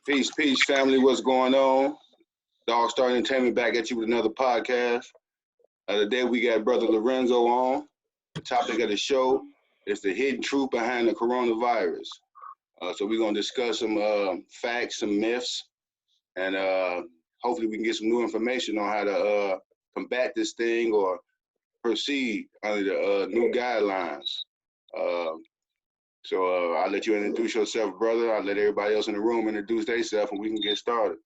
Peace, family. What's going on? Dog Star Entertainment back at you with another podcast. Today we got Brother Lorenzo on. The topic of the show is the hidden truth behind the coronavirus. So we're gonna discuss some facts, some myths, and hopefully we can get some new information on how to combat this thing or proceed under the new guidelines. Uh, so I'll let you introduce yourself, brother. I'll let everybody else in the room introduce themselves, and we can get started.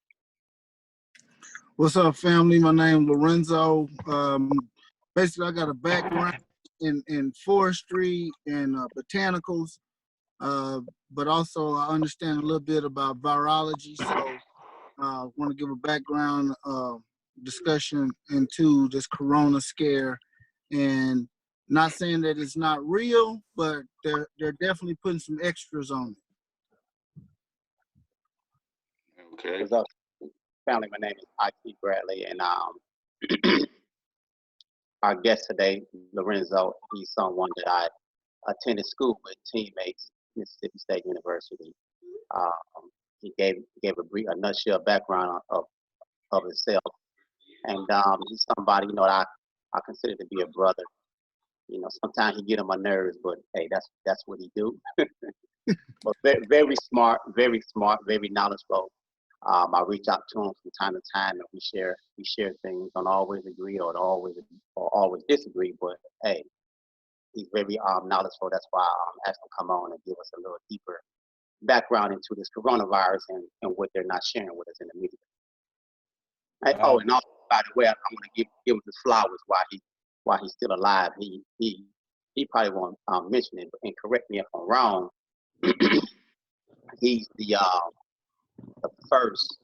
What's up, family? My name is Lorenzo. Basically, I got a background in forestry and botanicals, but also I understand a little bit about virology. So I want to give a background discussion into this corona scare, and not saying that it's not real, but they're definitely putting some extras on it. Okay. What's up, family? My name is I.T. Bradley, and our guest today, Lorenzo, he's someone that I attended school with, teammates, Mississippi State University. He gave a nutshell background of himself, and he's somebody that I consider to be a brother. Sometimes he get on my nerves, but hey, that's what he do. But very smart, very knowledgeable. I reach out to him from time to time, and we share things. Don't always agree or always disagree, but hey, he's very knowledgeable. That's why I asked him to come on and give us a little deeper background into this coronavirus and what they're not sharing with us in the media. And, and also, by the way, I'm going to give him his flowers while he's still alive. He probably won't mention it, and correct me if I'm wrong. He's the first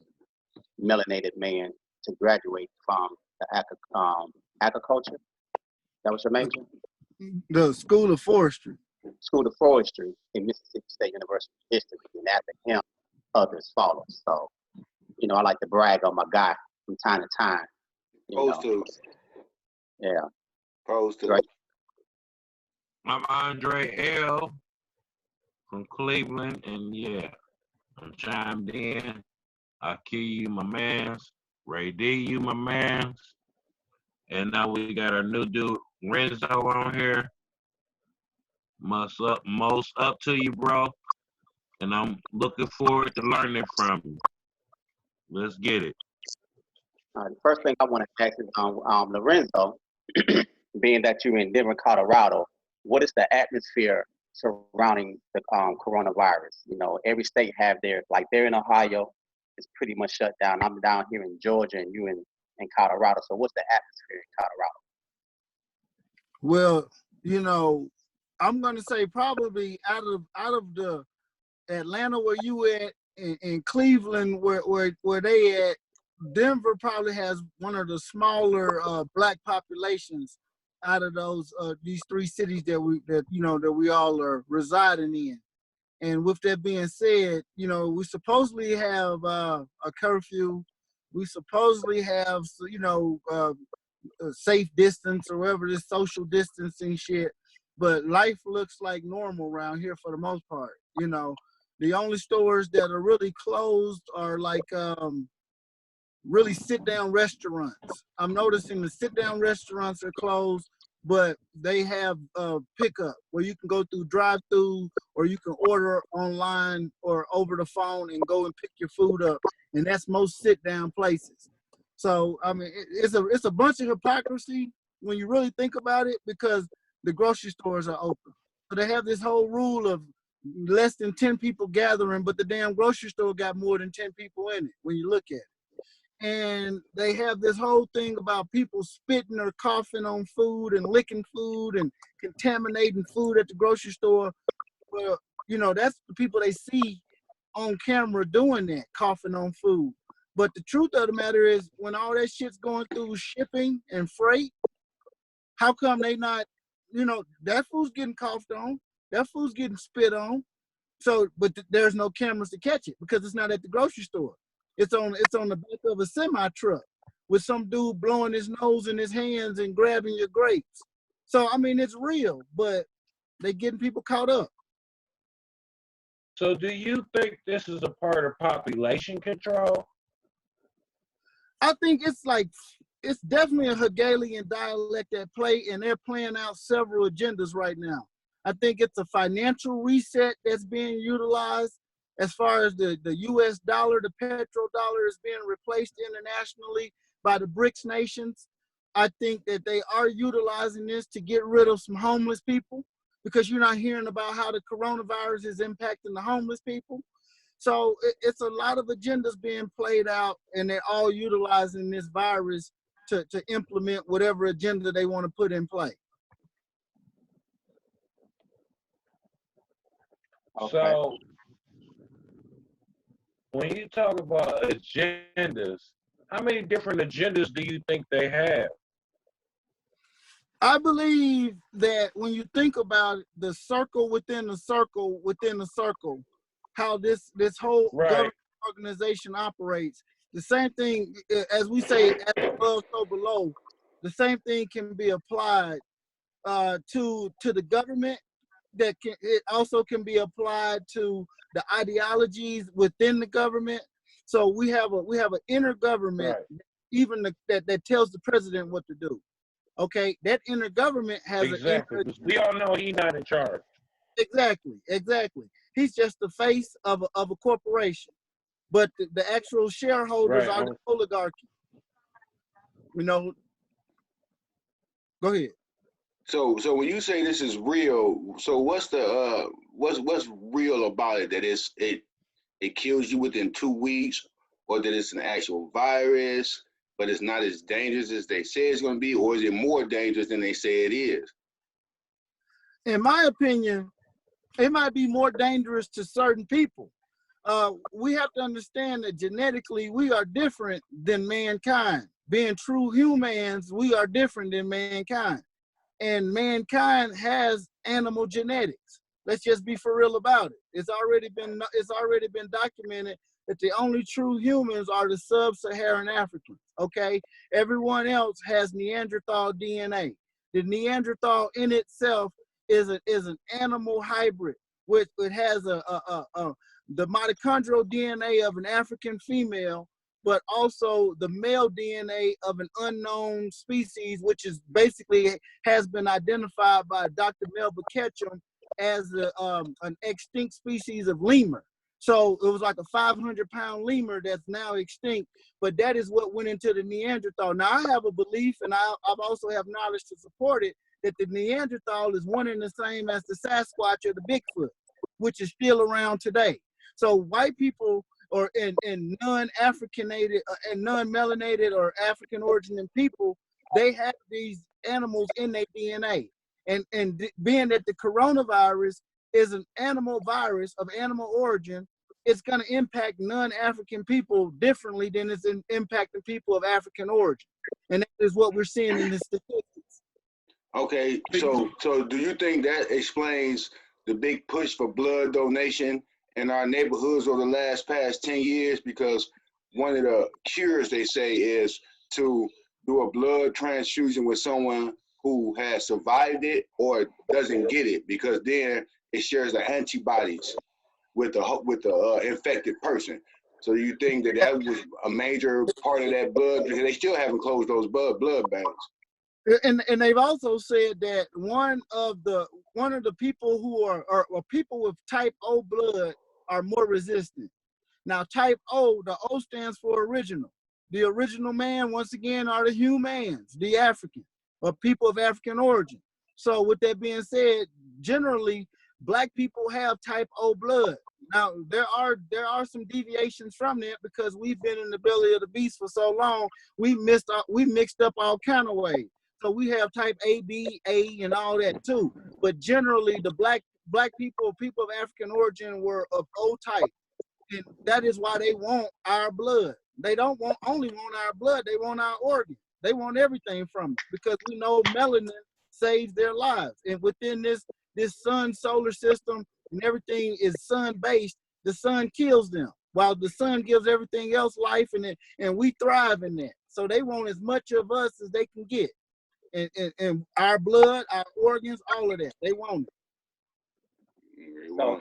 melanated man to graduate from the agriculture. That was your major? The School of Forestry. School of Forestry in Mississippi State University history, and after him, others followed. So, I like to brag on my guy from time to time. Opposed to. Yeah. Opposed to. Right. I'm Andre L. from Cleveland, and yeah, I'm chimed in. Akil, you my mans. Ray D, you my mans. And now we got our new dude, Renzo, on here. Most up to you, bro. And I'm looking forward to learning from you. Let's get it. The first thing I want to ask is Lorenzo, being that you're in Denver, Colorado, what is the atmosphere surrounding the coronavirus? Every state have theirs. Like they're in Ohio, it's pretty much shut down. I'm down here in Georgia, and you in Colorado. So what's the atmosphere in Colorado? Well, I'm going to say probably out of the Atlanta where you at, in Cleveland where they at, Denver probably has one of the smaller black populations out of these three cities that we all are residing in. And with that being said, we supposedly have a curfew. We supposedly have a safe distance or whatever, this social distancing shit. But life looks like normal around here for the most part. The only stores that are really closed are like really sit-down restaurants. I'm noticing the sit-down restaurants are closed, but they have pickup where you can go through drive-through, or you can order online or over the phone and go and pick your food up. And that's most sit-down places. So I mean, it's a bunch of hypocrisy when you really think about it, because the grocery stores are open. So they have this whole rule of less than 10 people gathering, but the damn grocery store got more than 10 people in it when you look at it. And they have this whole thing about people spitting or coughing on food and licking food and contaminating food at the grocery store. Well, that's the people they see on camera doing that, coughing on food. But the truth of the matter is, when all that shit's going through shipping and freight, how come they not, that food's getting coughed on, that food's getting spit on. So, but there's no cameras to catch it because it's not at the grocery store. It's on the back of a semi truck with some dude blowing his nose in his hands and grabbing your grapes. So I mean, it's real, but they getting people caught up. So do you think this is a part of population control? I think it's definitely a Hegelian dialect at play, and they're playing out several agendas right now. I think it's a financial reset that's being utilized as far as the US dollar, the petrodollar is being replaced internationally by the BRICS nations. I think that they are utilizing this to get rid of some homeless people because you're not hearing about how the coronavirus is impacting the homeless people. So it's a lot of agendas being played out, and they're all utilizing this virus to implement whatever agenda they want to put in play. Okay. So when you talk about agendas, how many different agendas do you think they have? I believe that when you think about it, the circle within the circle within the circle, how this whole Right. government organization operates, the same thing as we say, as above, so below. The same thing can be applied to the government. That can it also can be applied to the ideologies within the government. So we have an inner government, Right. even that tells the president what to do. Okay, that inner government has an Exactly. inner Because we all know he's not in charge. exactly. He's just the face of a corporation, but the actual shareholders Right. are the oligarchy. You know, go ahead. So when you say this is real, so what's the what's real about it? That it kills you within 2 weeks, or that it's an actual virus, but it's not as dangerous as they say it's going to be, or is it more dangerous than they say it is? In my opinion, it might be more dangerous to certain people. We have to understand that genetically we are different than mankind. Being true humans, we are different than mankind. And mankind has animal genetics. Let's just be for real about it. It's already been documented that the only true humans are the sub-Saharan Africans. Okay, everyone else has Neanderthal DNA. The Neanderthal in itself is an animal hybrid, which it has the mitochondrial DNA of an African female, but also the male DNA of an unknown species, which is basically has been identified by Dr. Melba Ketchum as an extinct species of lemur. So it was like a 500-pound lemur that's now extinct, but that is what went into the Neanderthal. Now I have a belief, and I've also have knowledge to support it, that the Neanderthal is one and the same as the Sasquatch or the Bigfoot, which is still around today. So white people or in non-Africanated and non-melanated or African origin people, they have these animals in their DNA. And being that the coronavirus is an animal virus of animal origin, it's going to impact non-African people differently than it's impacting people of African origin. And that is what we're seeing in the statistics. Okay, so do you think that explains the big push for blood donation in our neighborhoods over the past 10 years? Because one of the cures they say is to do a blood transfusion with someone who has survived it or doesn't get it, because then it shares the antibodies with the infected person. So do you think that that was a major part of that blood? Because they still haven't closed those blood banks. And they've also said that one of the people who are or people with type O blood are more resistant. Now type O, the O stands for original. The original man, once again, are the humans, the African or people of African origin. So with that being said, generally black people have type O blood. Now there are some deviations from that because we've been in the belly of the beast for so long. We mixed up all kind of ways. So we have type A, B, A, and all that too. But generally, the black people of African origin were of O type, and that is why they want our blood. They don't only want our blood; they want our organs. They want everything from it because we know melanin saves their lives. And within this sun solar system and everything is sun based, the sun kills them, while the sun gives everything else life, and we thrive in that. So they want as much of us as they can get. And our blood, our organs, all of that. They want it. So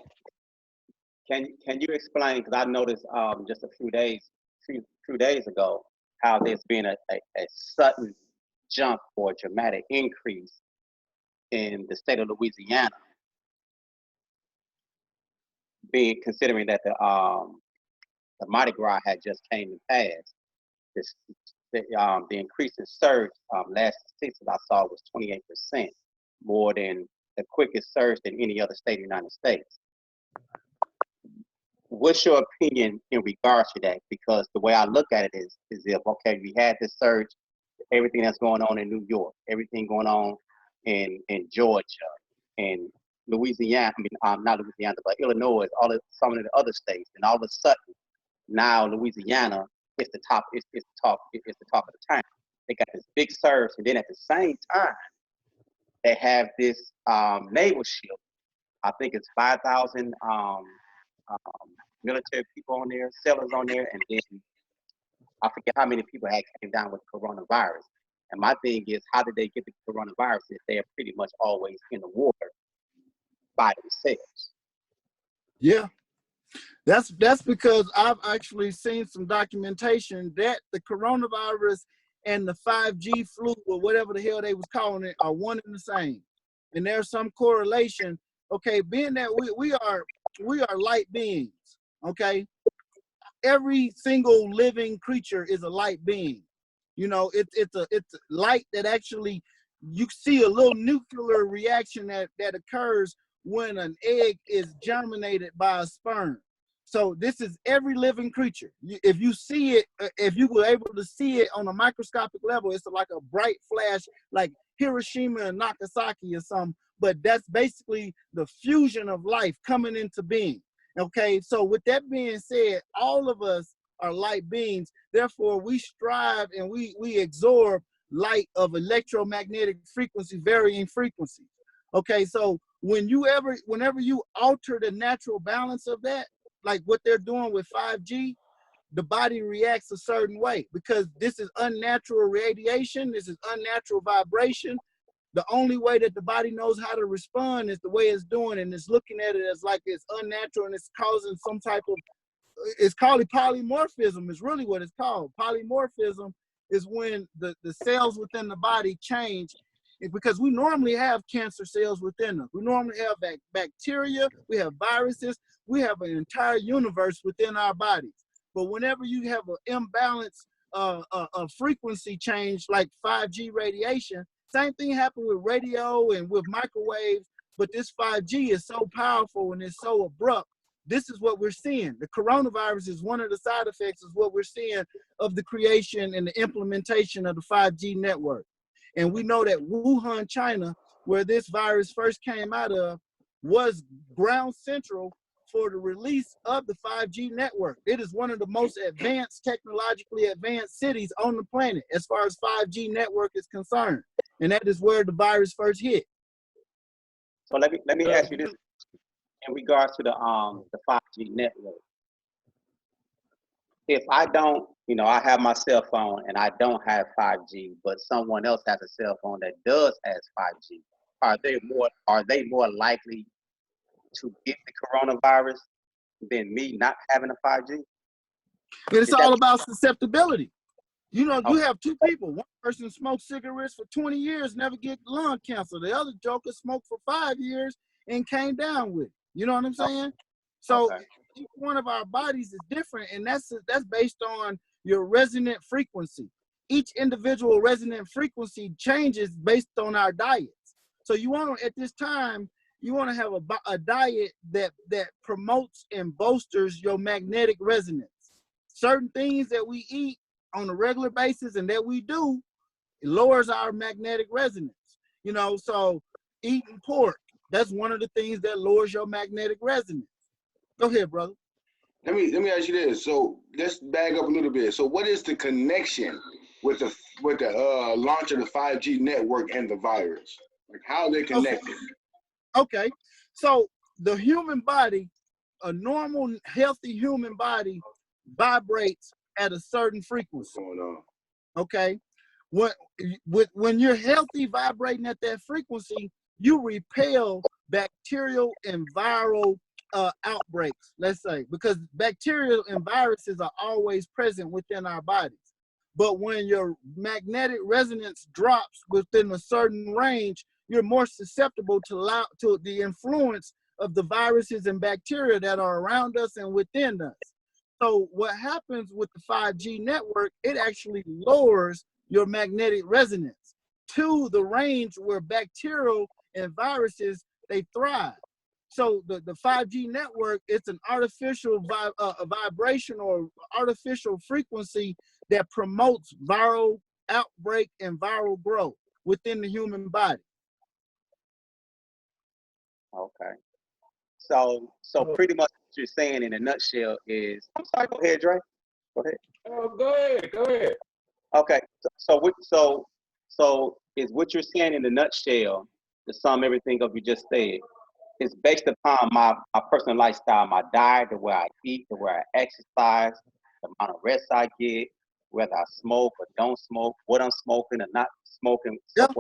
Can you explain? Because I noticed just a few days ago how there's been a sudden jump or dramatic increase in the state of Louisiana, being considering that the Mardi Gras had just came and passed. This, the increase in surge last statistics I saw was 28%, more than the quickest surge in any other state in the United States. What's your opinion in regards to that? Because the way I look at it is if, okay, we had this surge, everything that's going on in New York, everything going on in Georgia and Louisiana, I mean, not Louisiana, but Illinois, some of the other states, and all of a sudden, now Louisiana is the top, it's the talk of the town. They got this big surge, and then at the same time, they have this naval ship. I think it's 5,000 military people on there, sailors on there, and then I forget how many people had came down with coronavirus. And my thing is, how did they get the coronavirus if they're pretty much always in the water by themselves? Yeah, that's because I've actually seen some documentation that the coronavirus and the 5G flu or whatever the hell they was calling it are one and the same. And there's some correlation. Okay, being that we are light beings, okay? Every single living creature is a light being. You know, it's a light that actually, you see a little nuclear reaction that occurs when an egg is germinated by a sperm. So this is every living creature. If you see it, if you were able to see it on a microscopic level, it's like a bright flash, like Hiroshima and Nagasaki or something. But that's basically the fusion of life coming into being. Okay, so with that being said, all of us are light beings. Therefore, we strive and we absorb light of electromagnetic frequency, varying frequencies. Okay, so whenever you alter the natural balance of that, like what they're doing with 5G, the body reacts a certain way because this is unnatural radiation, this is unnatural vibration. The only way that the body knows how to respond is the way it's doing, and it's looking at it as like it's unnatural and it's causing some type of, it's called polymorphism is really what it's called. Polymorphism is when the cells within the body change, because we normally have cancer cells within us. We normally have bacteria, we have viruses, we have an entire universe within our bodies. But whenever you have an imbalance, a frequency change like 5G radiation, same thing happened with radio and with microwaves, but this 5G is so powerful and it's so abrupt. This is what we're seeing. The coronavirus is one of the side effects, is what we're seeing of the creation and the implementation of the 5G network. And we know that Wuhan, China, where this virus first came out of, was ground central for the release of the 5G network. It is one of the most advanced, technologically advanced cities on the planet as far as 5G network is concerned. And that is where the virus first hit. So let me ask you this in regards to the 5G network. If I don't, I have my cell phone and I don't have 5G, but someone else has a cell phone that does has 5G, are they more likely to get the coronavirus than me not having a 5G? It's all about susceptibility. You have two people. One person smoked cigarettes for 20 years, never get lung cancer. The other joker smoked for 5 years and came down with it. You know what I'm saying? So each one of our bodies is different, and that's based on your resonant frequency. Each individual resonant frequency changes based on our diets. So you want to, at this time, you want to have a diet that promotes and bolsters your magnetic resonance. Certain things that we eat on a regular basis and that we do, it lowers our magnetic resonance. So eating pork, that's one of the things that lowers your magnetic resonance. Go ahead, brother. Let me ask you this. So let's back up a little bit. So what is the connection with the launch of the 5G network and the virus? Like, how are they connected? Okay. So the human body, a normal, healthy human body, vibrates at a certain frequency. What's going on? Okay. When you're healthy, vibrating at that frequency, you repel bacterial and viral outbreaks, let's say, because bacteria and viruses are always present within our bodies. But when your magnetic resonance drops within a certain range, you're more susceptible to the influence of the viruses and bacteria that are around us and within us. So what happens with the 5G network, it actually lowers your magnetic resonance to the range where bacterial and viruses, they thrive. So the 5G network, it's an artificial vibration or artificial frequency that promotes viral outbreak and viral growth within the human body. Okay. So pretty much what you're saying in a nutshell is, I'm sorry, go ahead, Dre. Go ahead. Oh, go ahead. Go ahead. Okay. So is what you're saying in a nutshell, to sum everything up you just said, is based upon my personal lifestyle, my diet, the way I eat, the way I exercise, the amount of rest I get, whether I smoke or don't smoke, what I'm smoking or not smoking. Yep.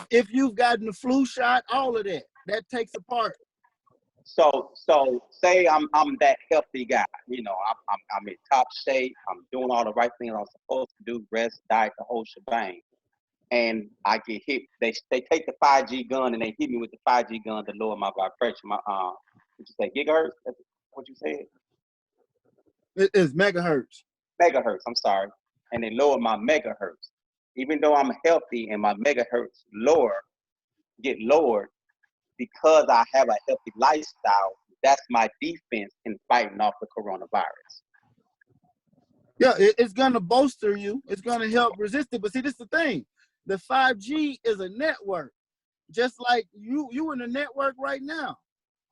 If you've gotten the flu shot, all of that takes a part. So say I'm that healthy guy, you know, I'm in top shape, I'm doing all the right things I'm supposed to do, rest, diet, the whole shebang, and I get hit. They take the 5G gun and they hit me with the 5G gun to lower my vibration, my what you say, gigahertz? That's what you said? It is megahertz. Megahertz. I'm sorry, and they lower my megahertz. Even though I'm healthy and my megahertz get lowered, because I have a healthy lifestyle, that's my defense in fighting off the coronavirus. Yeah, it's gonna bolster you. It's gonna help resist it. But see, this is the thing. The 5G is a network. Just like you in the network right now.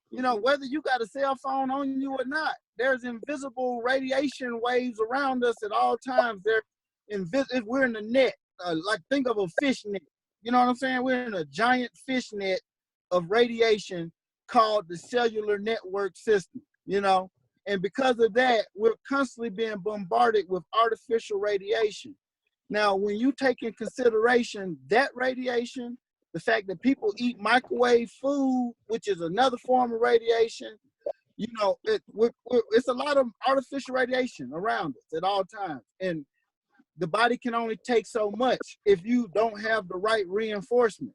You know, whether you got a cell phone on you or not, there's invisible radiation waves around us at all times. We're in the net. Like think of a fish net. You know what I'm saying? We're in a giant fish net of radiation called the cellular network system, you know? And because of that, we're constantly being bombarded with artificial radiation. Now, when you take in consideration that radiation, the fact that people eat microwave food, which is another form of radiation, you know, it's a lot of artificial radiation around us at all times. And the body can only take so much if you don't have the right reinforcement.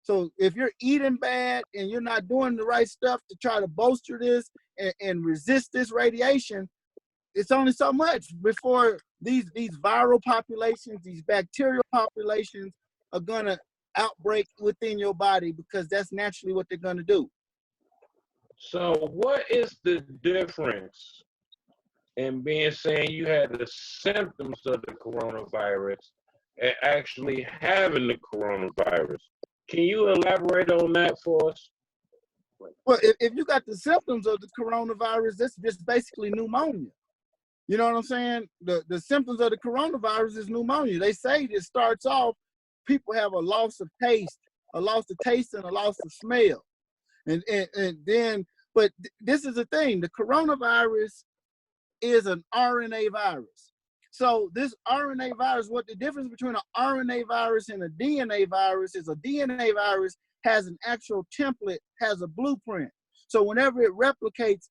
So if you're eating bad and you're not doing the right stuff to try to bolster this and resist this radiation, it's only so much before these viral populations, these bacterial populations are gonna outbreak within your body, because that's naturally what they're gonna do. So what is the difference in being saying you had the symptoms of the coronavirus and actually having the coronavirus? Can you elaborate on that for us? Well, if you got the symptoms of the coronavirus, that's just basically pneumonia. You know what I'm saying? The symptoms of the coronavirus is pneumonia. They say it starts off, people have a loss of taste and a loss of smell. And then, but this is the thing, the coronavirus is an RNA virus. So this RNA virus, what the difference between an RNA virus and a DNA virus is, a DNA virus has an actual template, has a blueprint. So whenever it replicates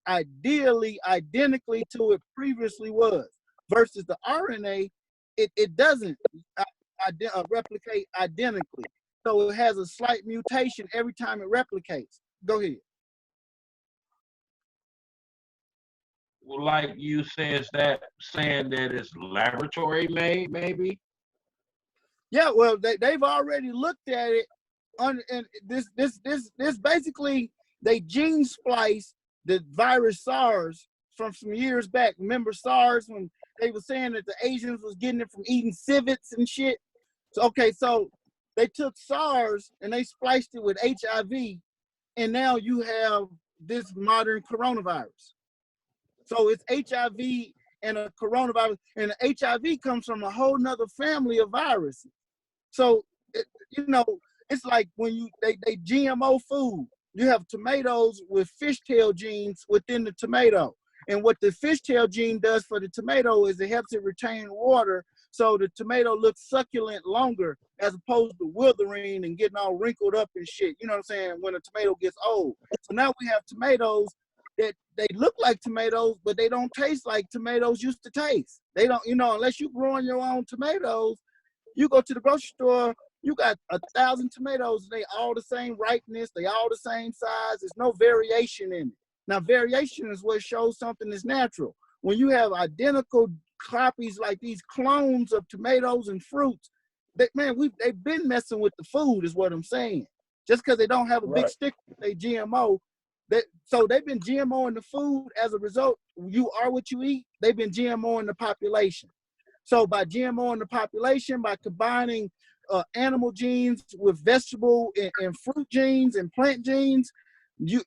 ideally identically to it previously was, versus the RNA, it doesn't replicate identically. So it has a slight mutation every time it replicates. Go ahead. Like you said, is that saying that it's laboratory made, maybe? Yeah, well, they've already looked at it and this basically, they gene splice the virus SARS from some years back. Remember SARS, when they were saying that the Asians was getting it from eating civets and shit? So, okay, so they took SARS and they spliced it with HIV, and now you have this modern coronavirus. So it's HIV and a coronavirus, and the HIV comes from a whole nother family of viruses. So, you know, it's like when they GMO food. You have tomatoes with fishtail genes within the tomato. And what the fishtail gene does for the tomato is it helps it retain water So the tomato looks succulent longer as opposed to withering and getting all wrinkled up and shit. You know what I'm saying? When a tomato gets old. So now we have tomatoes that they look like tomatoes, but they don't taste like tomatoes used to taste. They don't, unless you're growing your own tomatoes, you go to the grocery store, you got 1,000 tomatoes, they all the same ripeness, they all the same size. There's no variation in it. Now, variation is what shows something is natural. When you have identical copies like these clones of tomatoes and fruits, they've been messing with the food, is what I'm saying. Just because they don't have a big stick, they GMO. So they've been GMOing the food. As a result, you are what you eat. They've been GMOing the population. So by GMOing the population, by combining animal genes with vegetable and fruit genes and plant genes,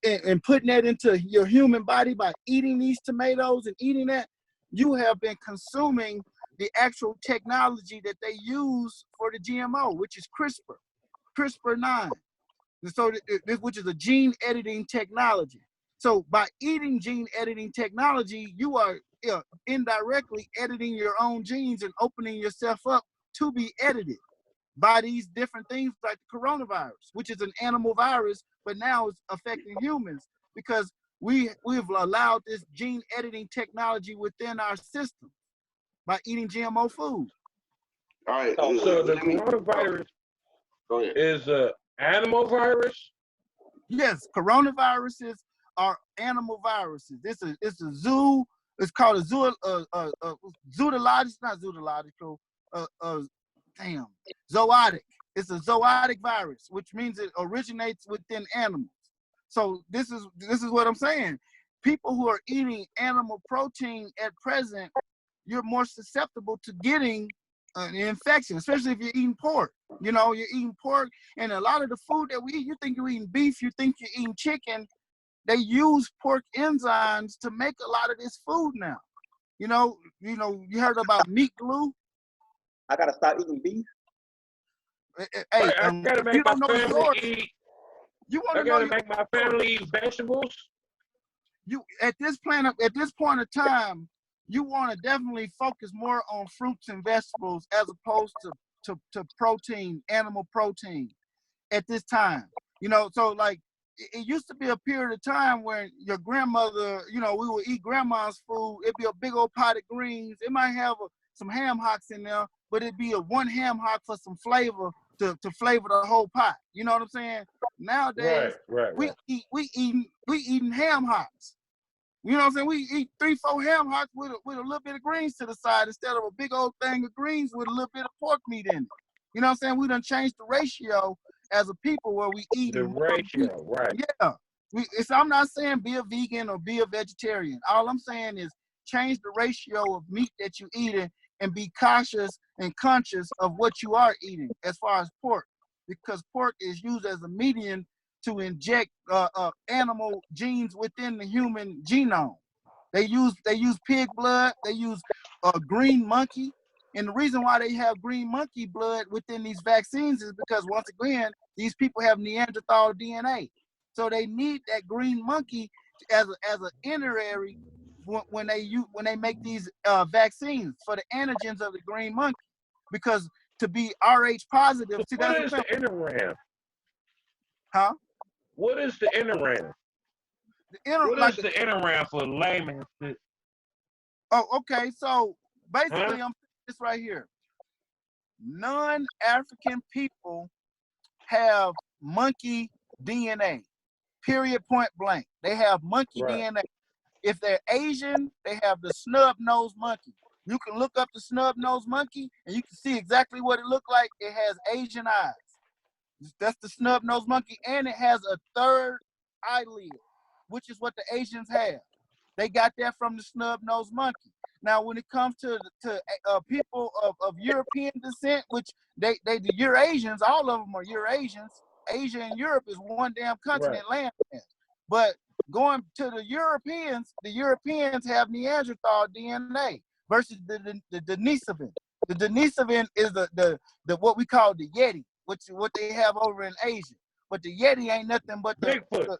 and putting that into your human body by eating these tomatoes and eating that, you have been consuming the actual technology that they use for the GMO, which is CRISPR-9. So which is a gene editing technology. So by eating gene editing technology, you are indirectly editing your own genes and opening yourself up to be edited by these different things like the coronavirus, which is an animal virus, but now it's affecting humans because we've allowed this gene editing technology within our system by eating GMO food. All right. So the coronavirus is an animal virus? Yes, coronaviruses are animal viruses. It's a zoo. It's called a zoological, not zoological. Zootic. It's a zootic virus, which means it originates within animals. So this is what I'm saying. People who are eating animal protein at present, you're more susceptible to getting an infection, especially if you're eating pork. You're eating pork, and a lot of the food that we eat, you think you're eating beef, you think you're eating chicken. They use pork enzymes to make a lot of this food now. You heard about meat glue? I gotta start eating beef. Hey, I gotta make my family eat. You want to gotta make my family eat vegetables. At this point of time, you want to definitely focus more on fruits and vegetables as opposed to protein, animal protein at this time. So like it used to be a period of time when your grandmother, we would eat grandma's food. It'd be a big old pot of greens. It might have some ham hocks in there, but it'd be a one ham hock for some flavor to flavor the whole pot. You know what I'm saying? Nowadays, we eating ham hocks. You know what I'm saying? We eat 3-4 ham hocks with a little bit of greens to the side instead of a big old thing of greens with a little bit of pork meat in it. You know what I'm saying? We done changed the ratio as a people where we eat the ratio, right? Yeah. I'm not saying be a vegan or be a vegetarian. All I'm saying is change the ratio of meat that you eating and be cautious and conscious of what you are eating as far as pork, because pork is used as a medium to inject animal genes within the human genome. They use pig blood. They use green monkey. And the reason why they have green monkey blood within these vaccines is because, once again, these people have Neanderthal DNA. So they need that green monkey as an itinerary when they make these vaccines for the antigens of the green monkey. Because to be Rh positive, So what is the interam? Huh? What is the interam? What is the interam for layman? Oh, okay. So basically, I'm this right here. Non-African people have monkey DNA. Period. Point blank. They have monkey DNA. If they're Asian, they have the snub-nosed monkey. You can look up the snub-nosed monkey, and you can see exactly what it looked like. It has Asian eyes. That's the snub-nosed monkey, and it has a third eyelid, which is what the Asians have. They got that from the snub-nosed monkey. Now, when it comes to people of European descent, which they the Eurasians, all of them are Eurasians. Asia and Europe is one damn continent land. But going to the Europeans have Neanderthal DNA versus the Denisovan. The Denisovan is the what we call the Yeti, which what they have over in Asia. But the Yeti ain't nothing but Bigfoot.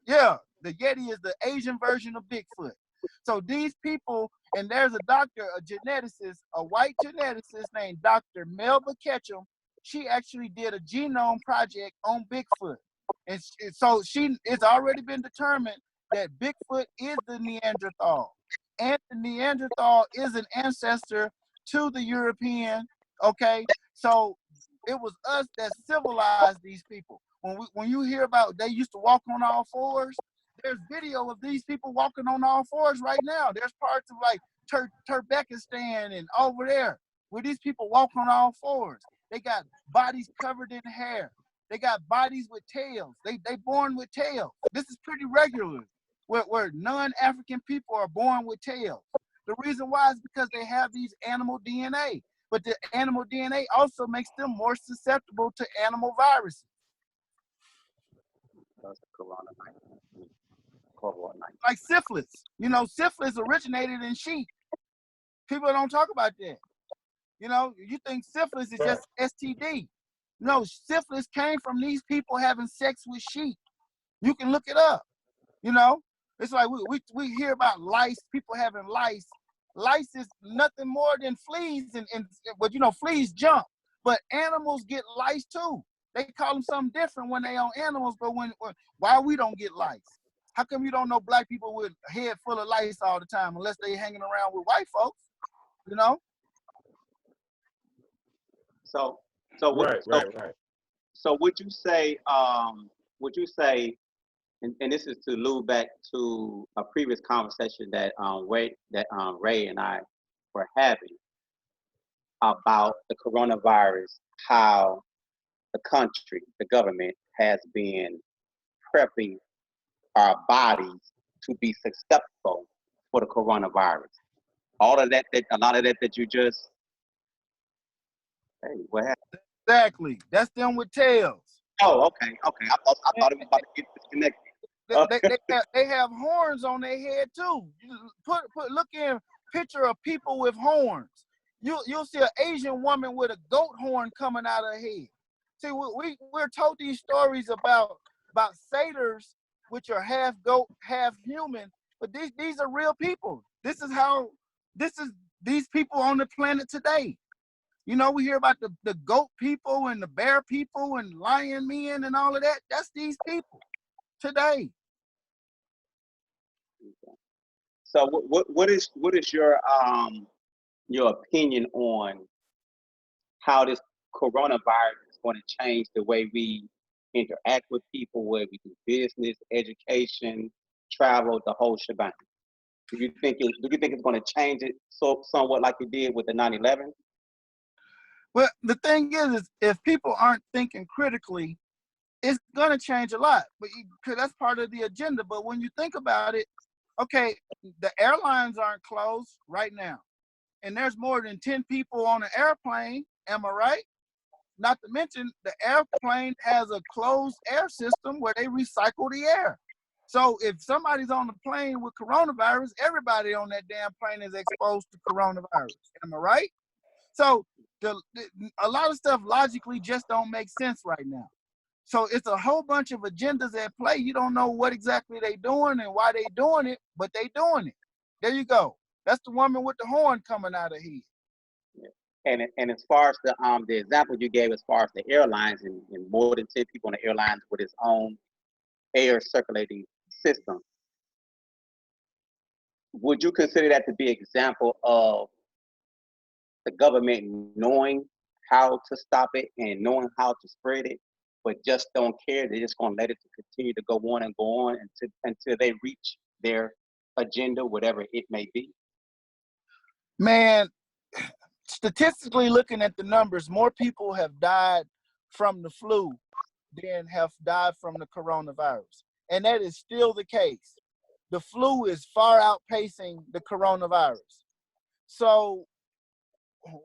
the Yeti is the Asian version of Bigfoot. So these people And there's a doctor, a geneticist, a white geneticist named Dr. Melba Ketchum. She actually did a genome project on Bigfoot. And so it's already been determined that Bigfoot is the Neanderthal. And the Neanderthal is an ancestor to the European, okay? So it was us that civilized these people. When you hear about they used to walk on all fours, there's video of these people walking on all fours right now. There's parts of like Turkmenistan and over there where these people walk on all fours. They got bodies covered in hair. They got bodies with tails. They born with tails. This is pretty regular where non-African people are born with tails. The reason why is because they have these animal DNA. But the animal DNA also makes them more susceptible to animal viruses. That's the corona Like syphilis. You know, syphilis originated in sheep. People don't talk about that. You know, you think syphilis is just STD. No, syphilis came from these people having sex with sheep. You can look it up. You know, it's like we hear about lice, people having lice. Lice is nothing more than fleas, and but you know, fleas jump. But animals get lice too. They call them something different when they on animals, but why we don't get lice? How come you don't know black people with a head full of lice all the time unless they hanging around with white folks? You know? So Right. so would you say and this is to loop back to a previous conversation that Ray and I were having about the coronavirus, how the country, the government has been prepping our bodies to be susceptible for the coronavirus. All of that a lot of that you just what happened? Exactly. That's them with tails. Oh, okay. I thought it was about to get disconnected. They have horns on their head too. Look in picture of people with horns. You'll see an Asian woman with a goat horn coming out of her head. See, we're told these stories about satyrs, which are half goat, half human, but these are real people. This is these people on the planet today. You know, we hear about the goat people and the bear people and lion men and all of that. That's these people today. So what is your opinion on how this coronavirus is going to change the way we interact with people, where we do business, education, travel, the whole shebang? Do you think it's going to change it somewhat like it did with the 9/11? Well, the thing is if people aren't thinking critically, it's going to change a lot. But that's part of the agenda. But when you think about it, okay, the airlines aren't closed right now. And there's more than 10 people on an airplane. Am I right? Not to mention the airplane has a closed air system where they recycle the air. So if somebody's on the plane with coronavirus, everybody on that damn plane is exposed to coronavirus. Am I right? So a lot of stuff logically just don't make sense right now. So it's a whole bunch of agendas at play. You don't know what exactly they doing and why they doing it, but they doing it. There you go. That's the woman with the horn coming out of here. And as far as the example you gave, as far as the airlines and more than 10 people on the airlines with its own air circulating system, would you consider that to be an example of the government knowing how to stop it and knowing how to spread it, but just don't care? They're just going to let it continue to go on and go on until they reach their agenda, whatever it may be? Man, statistically looking at the numbers, more people have died from the flu than have died from the coronavirus. And that is still the case. The flu is far outpacing the coronavirus. So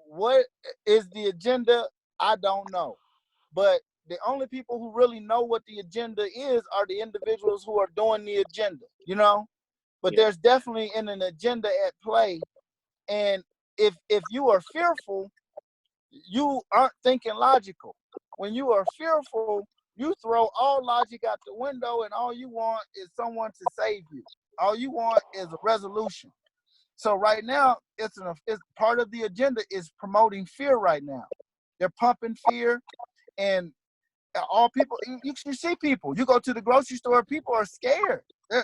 what is the agenda? I don't know. But the only people who really know what the agenda is are the individuals who are doing the agenda, you know? But there's definitely an agenda at play. And if you are fearful, you aren't thinking logical. When you are fearful, you throw all logic out the window and all you want is someone to save you. All you want is a resolution. So right now, it's part of the agenda is promoting fear right now. They're pumping fear, and all people, you see people. You go to the grocery store, people are scared.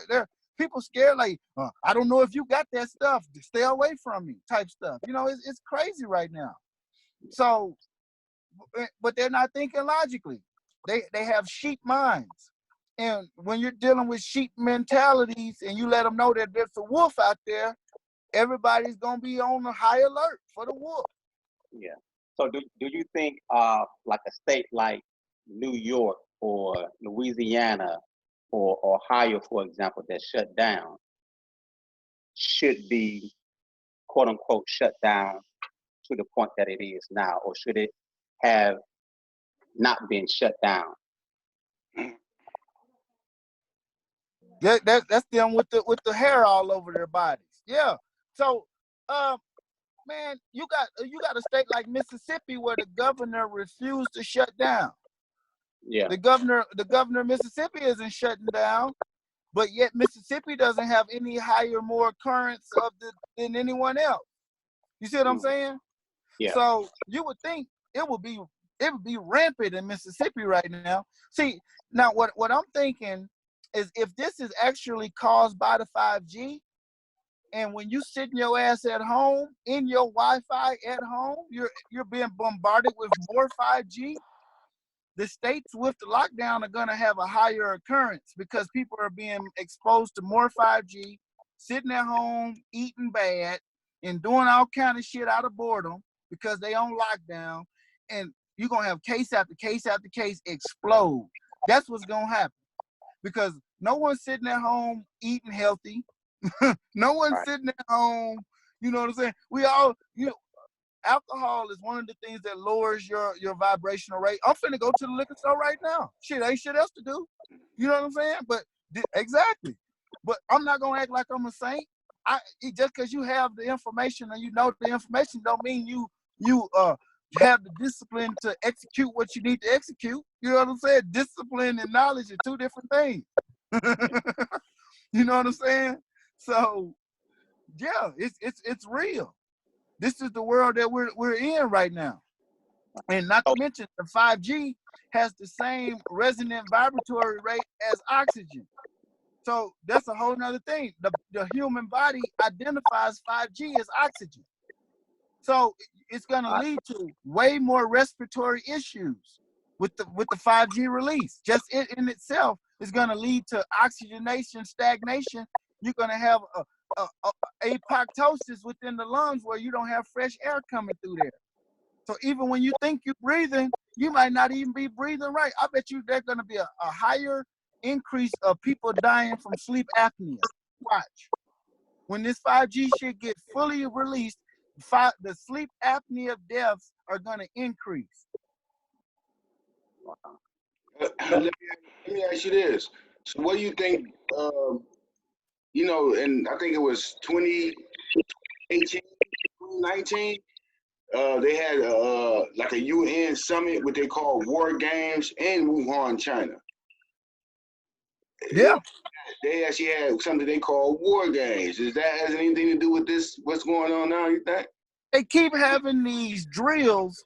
They're people scared, like, I don't know if you got that stuff. Stay away from me, type stuff. You know, it's crazy right now. So, but they're not thinking logically. They have sheep minds. And when you're dealing with sheep mentalities and you let them know that there's a wolf out there, everybody's going to be on a high alert for the wolf. Yeah. So do you think like a state like New York or Louisiana or Ohio, for example, that shut down should be quote unquote shut down to the point that it is now, or should it have not been shut down? That's them with the hair all over their bodies. Yeah. So, man, you got a state like Mississippi where the governor refused to shut down. Yeah. The governor of Mississippi isn't shutting down, but yet Mississippi doesn't have any higher, more occurrence than anyone else. You see what I'm saying? Yeah. So you would think it would be rampant in Mississippi right now. See, now what I'm thinking is if this is actually caused by the 5G, and when you sitting your ass at home in your Wi-Fi at home, you're being bombarded with more 5G. The states with the lockdown are gonna have a higher occurrence because people are being exposed to more 5G, sitting at home, eating bad, and doing all kind of shit out of boredom because they on lockdown, and you're gonna have case after case after case explode. That's what's gonna happen because no one's sitting at home eating healthy. No one's sitting at home. You know what I'm saying? We all, alcohol is one of the things that lowers your vibrational rate. I'm finna go to the liquor store right now. Shit, ain't shit else to do. You know what I'm saying? But exactly. But I'm not gonna act like I'm a saint. Just because you have the information and you know the information don't mean you have the discipline to execute what you need to execute. You know what I'm saying? Discipline and knowledge are two different things. You know what I'm saying? So yeah, it's real. This is the world that we're in right now. And not to mention the 5G has the same resonant vibratory rate as oxygen. So that's a whole nother thing. The human body identifies 5G as oxygen. So it's going to lead to way more respiratory issues with the 5G release. Just in itself is going to lead to oxygenation, stagnation. You're going to have apoptosis within the lungs where you don't have fresh air coming through there. So even when you think you're breathing, you might not even be breathing right. I bet you there's going to be a higher increase of people dying from sleep apnea. Watch. When this 5G shit gets fully released, the sleep apnea deaths are going to increase. Let me ask you this. So what do you think, and I think it was 2018, 2019, they had like a UN summit, what they call war games in Wuhan, China. Yeah. They actually had something they call war games. Does that has anything to do with this, what's going on now, you think? They keep having these drills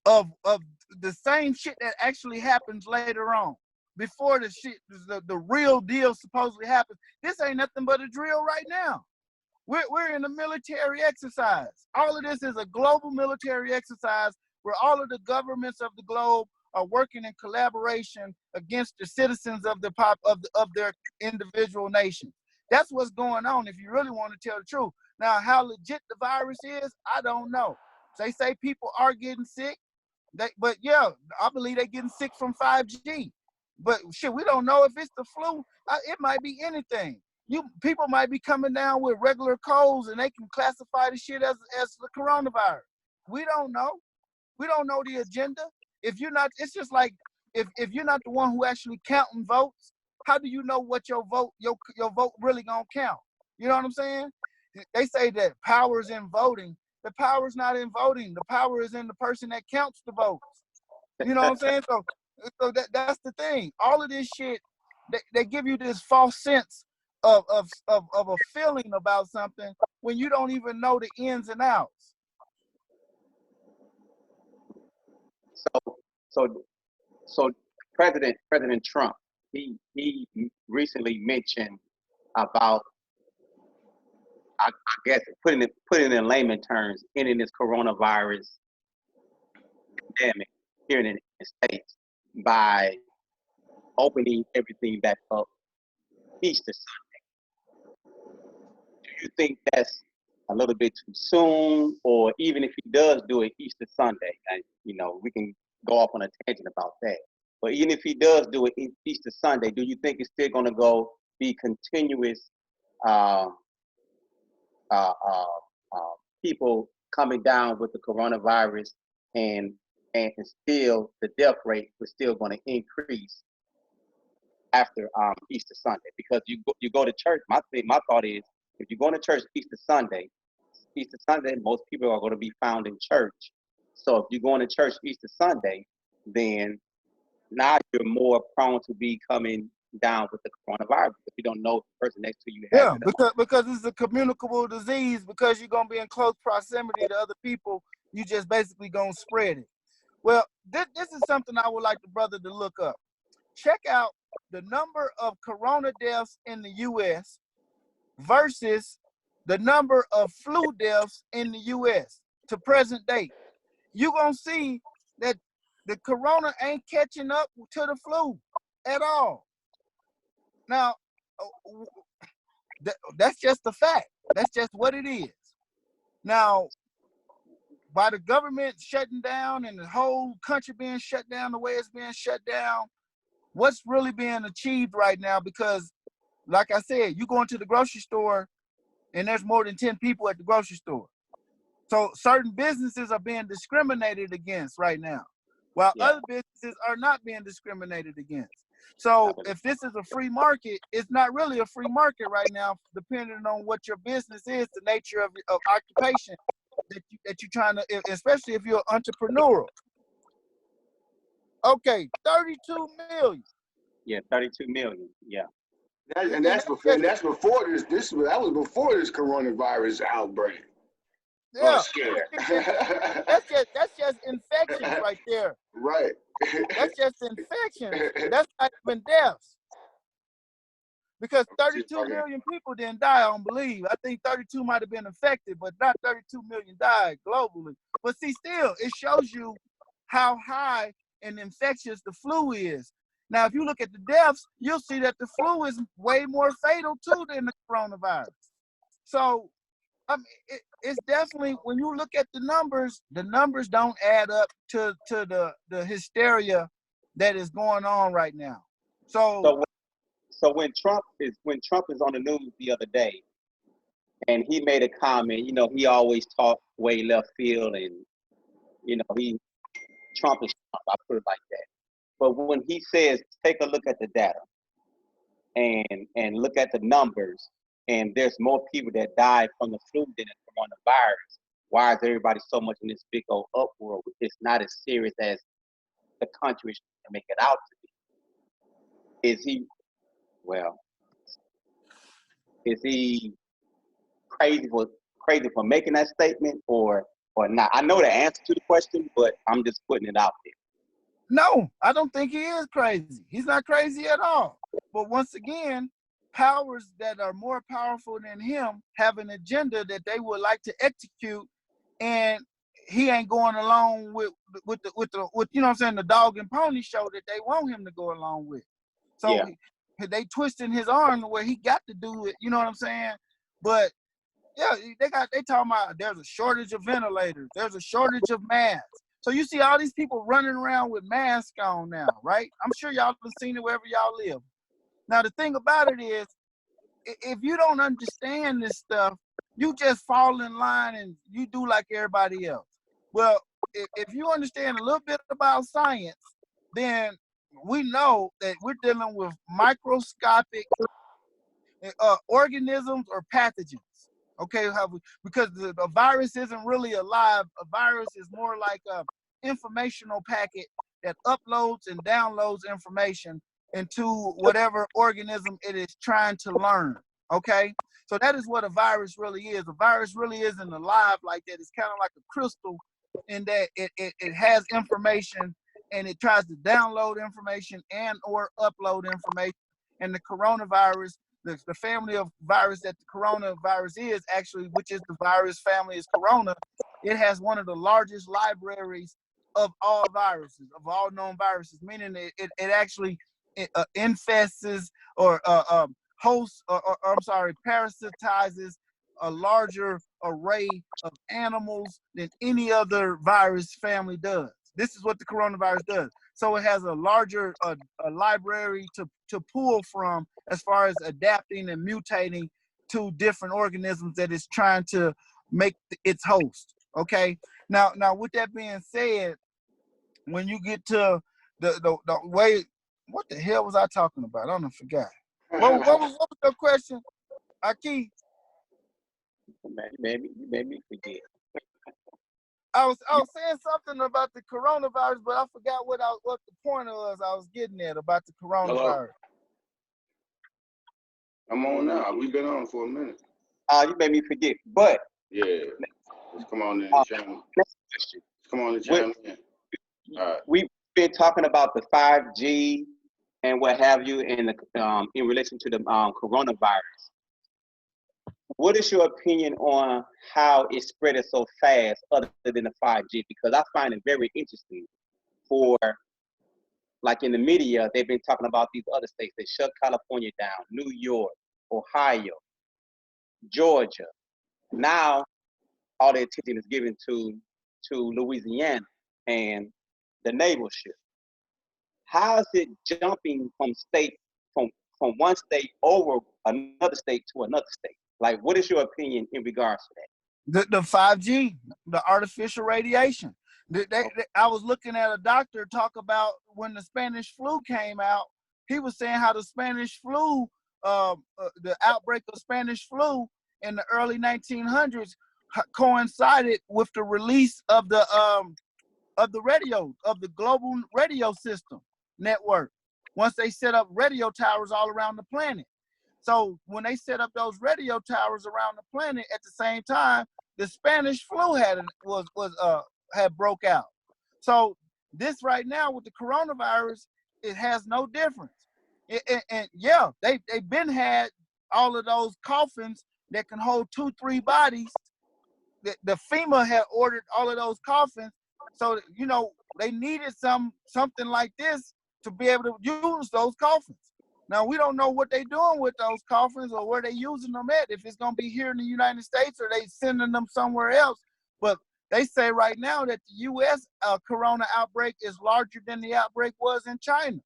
of the same shit that actually happens later on. Before the shit, the real deal supposedly happens. This ain't nothing but a drill right now. We're in a military exercise. All of this is a global military exercise where all of the governments of the globe are working in collaboration against the citizens of of their individual nations. That's what's going on if you really want to tell the truth. Now, how legit the virus is, I don't know. They say people are getting sick, but yeah, I believe they're getting sick from 5G. But shit, we don't know if it's the flu. It might be anything. People might be coming down with regular colds and they can classify the shit as the coronavirus. We don't know. We don't know the agenda. If you're not, it's just like if you're not the one who actually counting votes, how do you know what your vote really gonna count? You know what I'm saying? They say that power is in voting. The power is not in voting. The power is in the person that counts the votes. You know what I'm saying? So that's the thing. All of this shit, they give you this false sense of a feeling about something, when you don't even know the ins and outs? So so President Trump, he recently mentioned about, I guess putting it in layman terms, ending this coronavirus pandemic here in the States by opening everything back up Easter Sunday. Do you think that's a little bit too soon, or even if he does do it Easter Sunday, and we can go off on a tangent about that. But even if he does do it Easter Sunday, do you think it's still going to be continuous uh, uh, uh, people coming down with the coronavirus, and still the death rate was still going to increase after Easter Sunday? Because you go to church. My thought is, if you're going to church Easter Sunday, most people are going to be found in church. So if you're going to church Easter Sunday, then now you're more prone to be coming down with the coronavirus if you don't know if the person next to you has it. Because it's a communicable disease. Because you're gonna be in close proximity to other people, you just basically gonna spread it. Well, this is something I would like the brother to look up. Check out the number of corona deaths in the U.S. versus the number of flu deaths in the U.S. to present date. You're gonna see that the corona ain't catching up to the flu at all. Now, that's just a fact. That's just what it is. Now, by the government shutting down and the whole country being shut down the way it's being shut down, what's really being achieved right now? Because, like I said, you go into the grocery store and there's more than 10 people at the grocery store. So certain businesses are being discriminated against right now, while other businesses are not being discriminated against. So if this is a free market, it's not really a free market right now, depending on what your business is, the nature of occupation that you're trying to, especially if you're entrepreneurial. Okay, 32 million. Yeah, 32 million. Yeah. That's before that was before this coronavirus outbreak. Yeah, Scare. that's just infections right there. Right. That's just infections. That's not even deaths. Because 32 million people didn't die, I don't believe. I think 32 might have been infected, but not 32 million died globally. But see, still, it shows you how high and infectious the flu is. Now, if you look at the deaths, you'll see that the flu is way more fatal too than the coronavirus. So, I mean, it's definitely, when you look at the numbers don't add up to the hysteria that is going on right now. So when Trump is on the news the other day, and he made a comment, he always talk way left field, and Trump is Trump, I put it like that. But when he says, take a look at the data and look at the numbers, and there's more people that died from the flu than the coronavirus, why is everybody so much in this big old uproar? It's not as serious as the country should make it out to be. Is he crazy for making that statement, or not? I know the answer to the question, but I'm just putting it out there. No, I don't think he is crazy. He's not crazy at all. But once again, powers that are more powerful than him have an agenda that they would like to execute, and he ain't going along with the you know what I'm saying, the dog and pony show that they want him to go along with. So they twisting his arm where he got to do it. You know what I'm saying? But yeah, they talking about there's a shortage of ventilators, there's a shortage of masks. So you see all these people running around with masks on now, right? I'm sure y'all have seen it wherever y'all live. Now the thing about it is, if you don't understand this stuff, you just fall in line and you do like everybody else. Well, if you understand a little bit about science, then we know that we're dealing with microscopic organisms or pathogens. Okay, because the virus isn't really alive. A virus is more like a informational packet that uploads and downloads information into whatever organism it is trying to learn. Okay, So that is what a virus really is. A virus really isn't alive like that. It's kind of like a crystal in that it has information and it tries to download information and or upload information. And the coronavirus, the family of virus that the coronavirus is actually, which is the virus family is corona, it has one of the largest libraries of all viruses, of all known viruses, meaning it actually infests or hosts, or I'm sorry, parasitizes a larger array of animals than any other virus family does. This is what the coronavirus does. So it has a larger a library to pull from as far as adapting and mutating to different organisms that it's trying to make its host. Okay. Now with that being said, when you get to the way, what the hell was I talking about? I don't know, forgot. What was your question, Aki? Maybe forget. I was saying something about the coronavirus, but I forgot what the point was I was getting at about the coronavirus. Hello? I'm on now. We've been on for a minute. You made me forget. But yeah, let's come on in the channel. Come on the channel. All right. We've been talking about the 5G and what have you in relation to the coronavirus. What is your opinion on how it spread so fast other than the 5G? Because I find it very interesting for, like in the media, they've been talking about these other states. They shut California down, New York, Ohio, Georgia. Now, all the attention is given to Louisiana and the neighborhood. How is it jumping from one state over another state to another state? Like, what is your opinion in regards to that? The 5G, the artificial radiation. I was looking at a doctor talk about when the Spanish flu came out. He was saying how the Spanish flu, the outbreak of Spanish flu in the early 1900s coincided with the release of the radio, of the global radio system network. Once they set up radio towers all around the planet. So when they set up those radio towers around the planet, at the same time, the Spanish flu had broke out. So this right now with the coronavirus, it has no difference. And yeah, they've been had all of those coffins that can hold 2-3 bodies. The FEMA had ordered all of those coffins, so they needed something like this to be able to use those coffins. Now, we don't know what they're doing with those coffins or where they're using them at, if it's going to be here in the United States or they sending them somewhere else. But they say right now that the U.S. Corona outbreak is larger than the outbreak was in China.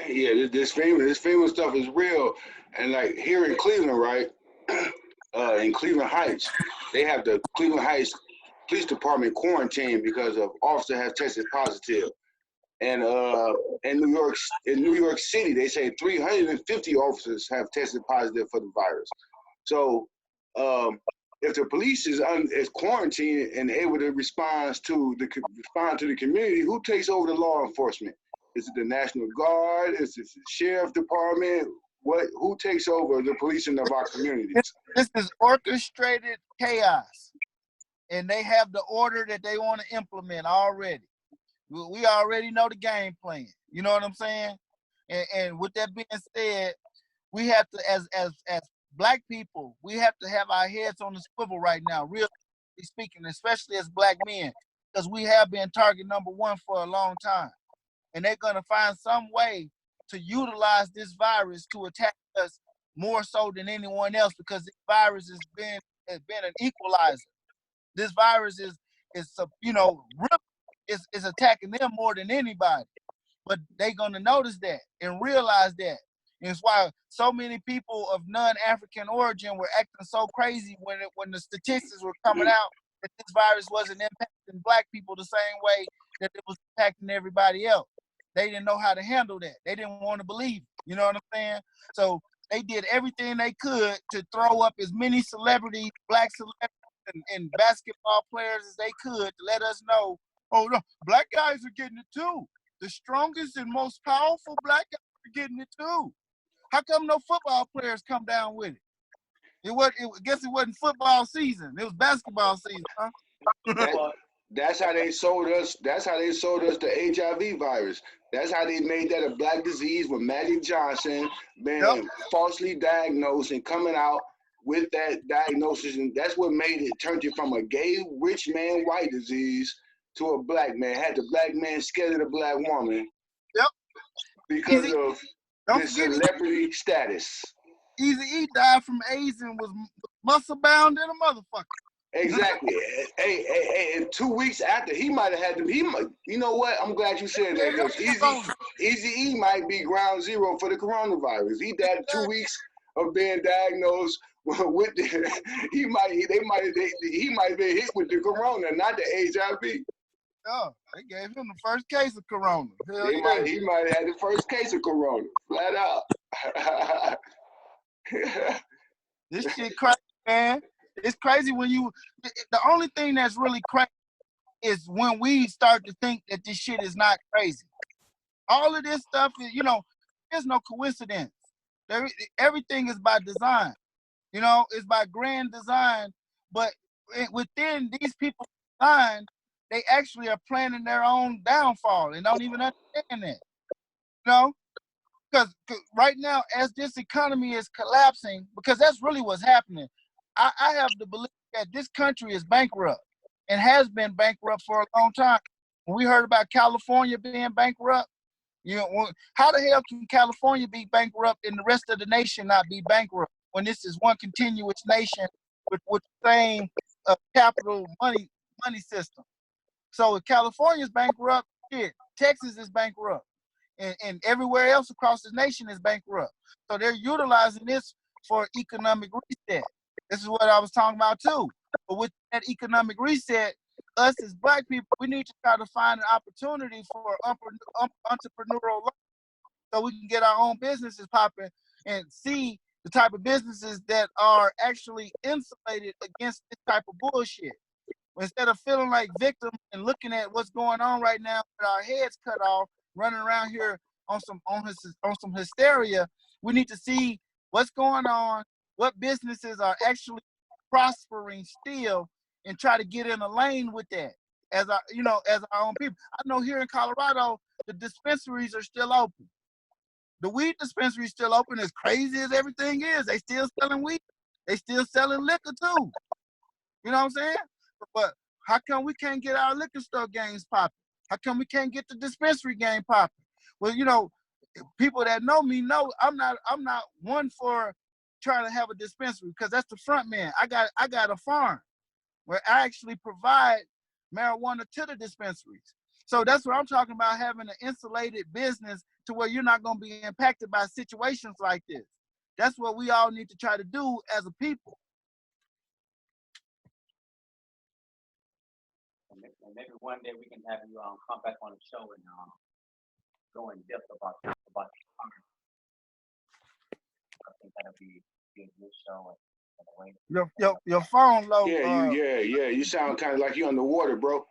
Yeah, this famous stuff is real. And like here in Cleveland, right? In Cleveland Heights, they have the Cleveland Heights Police Department quarantined because of officer has tested positive. And in New York City, they say 350 officers have tested positive for the virus. So if the police is quarantined and able to respond to the community, who takes over the law enforcement? Is it the National Guard? Is it the Sheriff Department? Who takes over the policing of our communities? This is orchestrated chaos, and they have the order that they want to implement already. We already know the game plan. You know what I'm saying? And with that being said, we have to, as Black people, we have to have our heads on the swivel right now, really speaking, especially as Black men, because we have been target number one for a long time. And they're going to find some way to utilize this virus to attack us more so than anyone else, because this virus has been an equalizer. This virus is attacking them more than anybody. But they're going to notice that and realize that. And it's why so many people of non-African origin were acting so crazy when the statistics were coming out that this virus wasn't impacting Black people the same way that it was impacting everybody else. They didn't know how to handle that. They didn't want to believe it. You know what I'm saying? So they did everything they could to throw up as many celebrities, black celebrities and basketball players as they could to let us know, oh no, black guys are getting it too. The strongest and most powerful black guys are getting it too. How come no football players come down with it? Guess it wasn't football season. It was basketball season, huh? That's how they sold us. That's how they sold us the HIV virus. That's how they made that a black disease with Magic Johnson being falsely diagnosed and coming out with that diagnosis, and that's what made it turned it from a gay rich man white disease to a black man. Had the black man scared of the black woman. Yep. Because of the celebrity status. Easy E died from AIDS and was muscle bound in a motherfucker. Exactly. hey, and 2 weeks after, he might have had them. You know what? I'm glad you said that, because Easy E might be ground zero for the coronavirus. He died 2 weeks of being diagnosed with he might have been hit with the corona, not the HIV. Oh, they gave him the first case of corona. He might have had the first case of corona, flat out. This shit crazy, man. It's crazy when the only thing that's really crazy is when we start to think that this shit is not crazy. All of this stuff is, there's no coincidence. Everything is by design. It's by grand design. But within these people's design, they actually are planning their own downfall and don't even understand that. Because right now, as this economy is collapsing, because that's really what's happening, I have the belief that this country is bankrupt and has been bankrupt for a long time. When we heard about California being bankrupt, how the hell can California be bankrupt and the rest of the nation not be bankrupt when this is one continuous nation with the same capital money system? So if California is bankrupt, shit, Texas is bankrupt. And everywhere else across the nation is bankrupt. So they're utilizing this for economic reset. This is what I was talking about too. But with that economic reset, us as black people, we need to try to find an opportunity for entrepreneurial life so we can get our own businesses popping and see the type of businesses that are actually insulated against this type of bullshit. Instead of feeling like victims and looking at what's going on right now with our heads cut off, running around here on some hysteria, we need to see what's going on, what businesses are actually prospering still, and try to get in a lane with that as our own people. I know here in Colorado, the dispensaries are still open. The weed dispensary is still open, as crazy as everything is. They still selling weed. They still selling liquor too. You know what I'm saying? But how come we can't get our liquor store games popping? How come we can't get the dispensary game popping? Well, people that know me know I'm not one for trying to have a dispensary, because that's the front man. I got a farm where I actually provide marijuana to the dispensaries. So that's what I'm talking about, having an insulated business to where you're not going to be impacted by situations like this. That's what we all need to try to do as a people. And maybe one day we can have you come back on the show and go in depth about the I think that'll be a good show. Your phone low. Yeah. You sound kind of like you underwater, bro.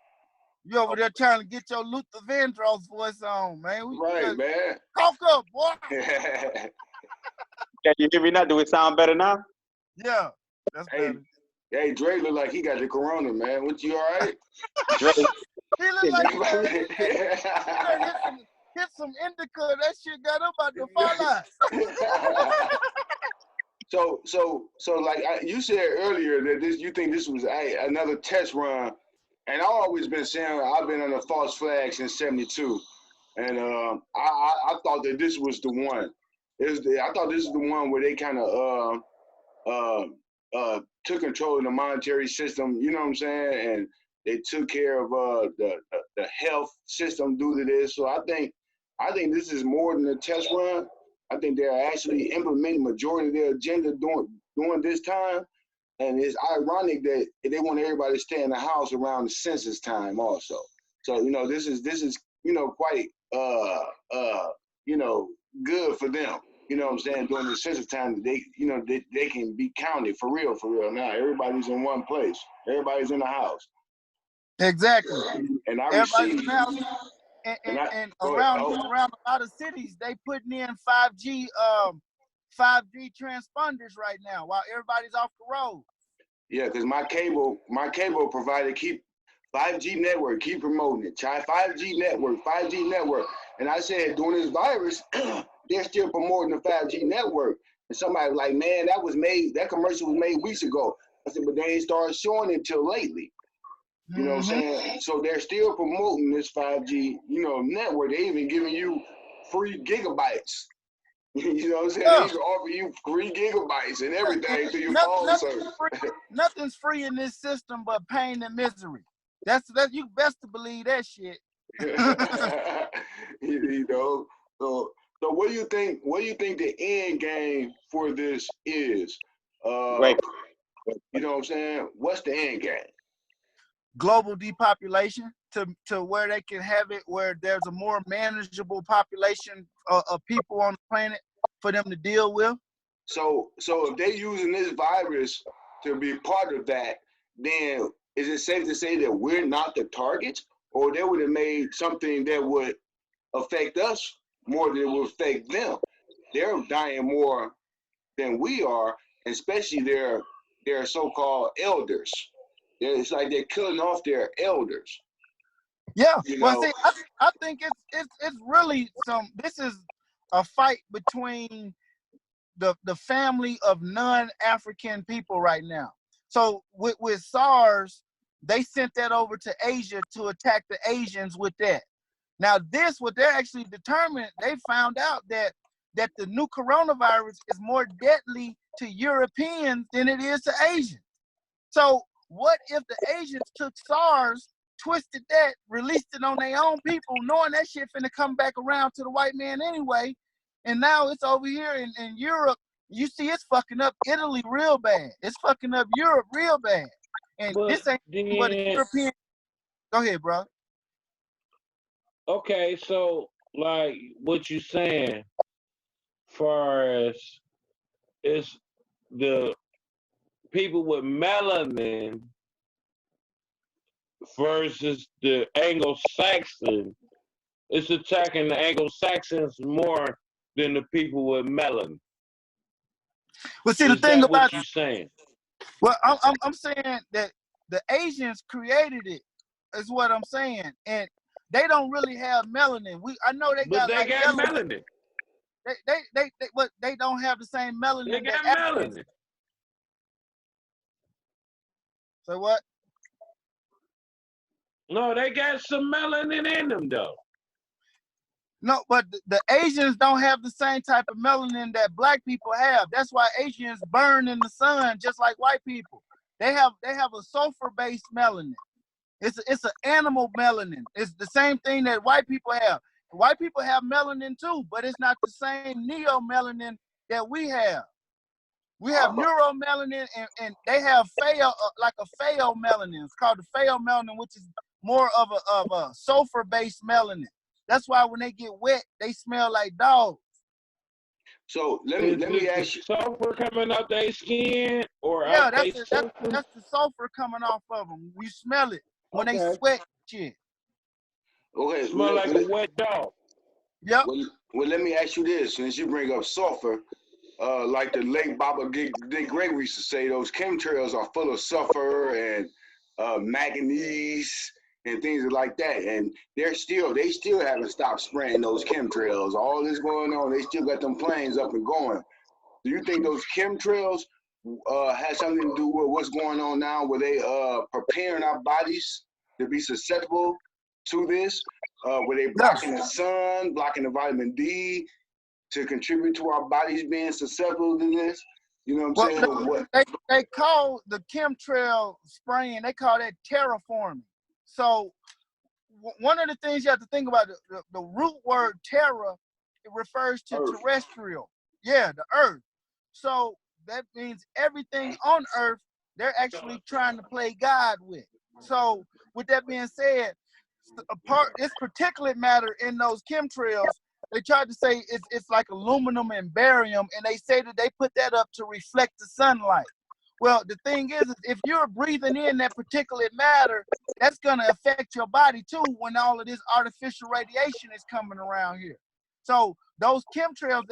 You over there trying to get your Luther Vandross voice on, man. Right, man. Cough up, boy. Can you hear me now? Do it sound better now? Yeah, that's better. Hey, Dre look like he got the corona, man. What, you all right? Dre. He look like he hit some indica. That shit got him about to fall out. So like you said earlier that you think this was another test run, and I've always been saying I've been on a false flag since '72, and I thought that this was the one. I thought this is the one where they kind of took control of the monetary system. You know what I'm saying? And they took care of the health system due to this. So I think this is more than a test run. I think they're actually implementing majority of their agenda during this time. And it's ironic that they want everybody to stay in the house around the census time also. So, this is quite, good for them. you know what I'm saying, during the census time, they, you know, they can be counted for real now. Everybody's in one place. Everybody's in the house. Exactly. And I Everybody's in received, the house. And around a lot of cities, they putting in 5G 5G transponders right now while everybody's off the road. Yeah, because my cable provider keep 5G network, keep promoting it. Try 5G network, 5G network. And I said, during this virus, they're still promoting the 5G network. And somebody was like, man, that commercial was made weeks ago. I said, but they ain't started showing it till lately. You know what I'm saying? So they're still promoting this 5G, you know, network. They even giving you free gigabytes. You know what I'm saying? Yeah. They even offer you free gigabytes and everything through your phone service. Nothing's free in this system but pain and misery. That's you best to believe that shit. You know, so what do you think? What do you think the end game for this is? Great. You know what I'm saying? What's the end game? Global depopulation to where they can have it where there's a more manageable population of people on the planet for them to deal with. So if they're using this virus to be part of that, then is it safe to say that we're not the targets, or they would have made something that would affect us more than it would affect them? They're dying more than we are, especially their so-called elders. It's like they're killing off their elders. Yeah, You well, know? see, I think it's really this is a fight between the family of non-African people right now. So with SARS, they sent that over to Asia to attack the Asians with that. Now what they're actually determined, they found out that the new coronavirus is more deadly to Europeans than it is to Asians. So what if the Asians took SARS, twisted that, released it on their own people, knowing that shit finna come back around to the white man anyway, and now it's over here in Europe. You see, it's fucking up Italy real bad. It's fucking up Europe real bad. And this ain't but a European. Go ahead, bro. Okay, so like what you saying, far as it's the people with melanin versus the Anglo-Saxon, it's attacking the Anglo-Saxons more than the people with melanin. Well, see, the thing about what you saying? Well, I'm saying that the Asians created it, is what I'm saying, and they don't really have melanin. I know they got like melanin. But they don't have the same melanin. They got melanin. So what? No, they got some melanin in them though. No, but the Asians don't have the same type of melanin that black people have. That's why Asians burn in the sun just like white people. They have a sulfur-based melanin. It's an animal melanin. It's the same thing that white people have. White people have melanin too, but it's not the same neomelanin that we have. We have neuromelanin, and they have like a pheomelanin. It's called the pheomelanin, which is more of a sulfur-based melanin. That's why when they get wet, they smell like dogs. So let me ask you. Sulfur coming out their skin, or yeah, that's the sulfur coming off of them. You smell it when they sweat. Shit. Okay. Smell like a wet dog. Yep. Well, let me ask you this: since you bring up sulfur, like the late Baba Dick Gregory used to say, those chemtrails are full of sulfur and manganese and things like that, and they still haven't stopped spraying those chemtrails. All this going on, they still got them planes up and going. Do you think those chemtrails has something to do with what's going on now, where they preparing our bodies to be susceptible to this, where they blocking the sun, blocking the vitamin D to contribute to our bodies being susceptible to this? You know what I'm saying? They call the chemtrail spraying, they call that terraforming. So one of the things you have to think about, the root word terra, it refers to Earth. Terrestrial. Yeah, the earth. So that means everything on earth, they're actually trying to play God with. So with that being said, this particulate matter in those chemtrails They tried to say it's like aluminum and barium, and they say that they put that up to reflect the sunlight. Well, the thing is if you're breathing in that particulate matter, that's going to affect your body too when all of this artificial radiation is coming around here. So those chemtrails,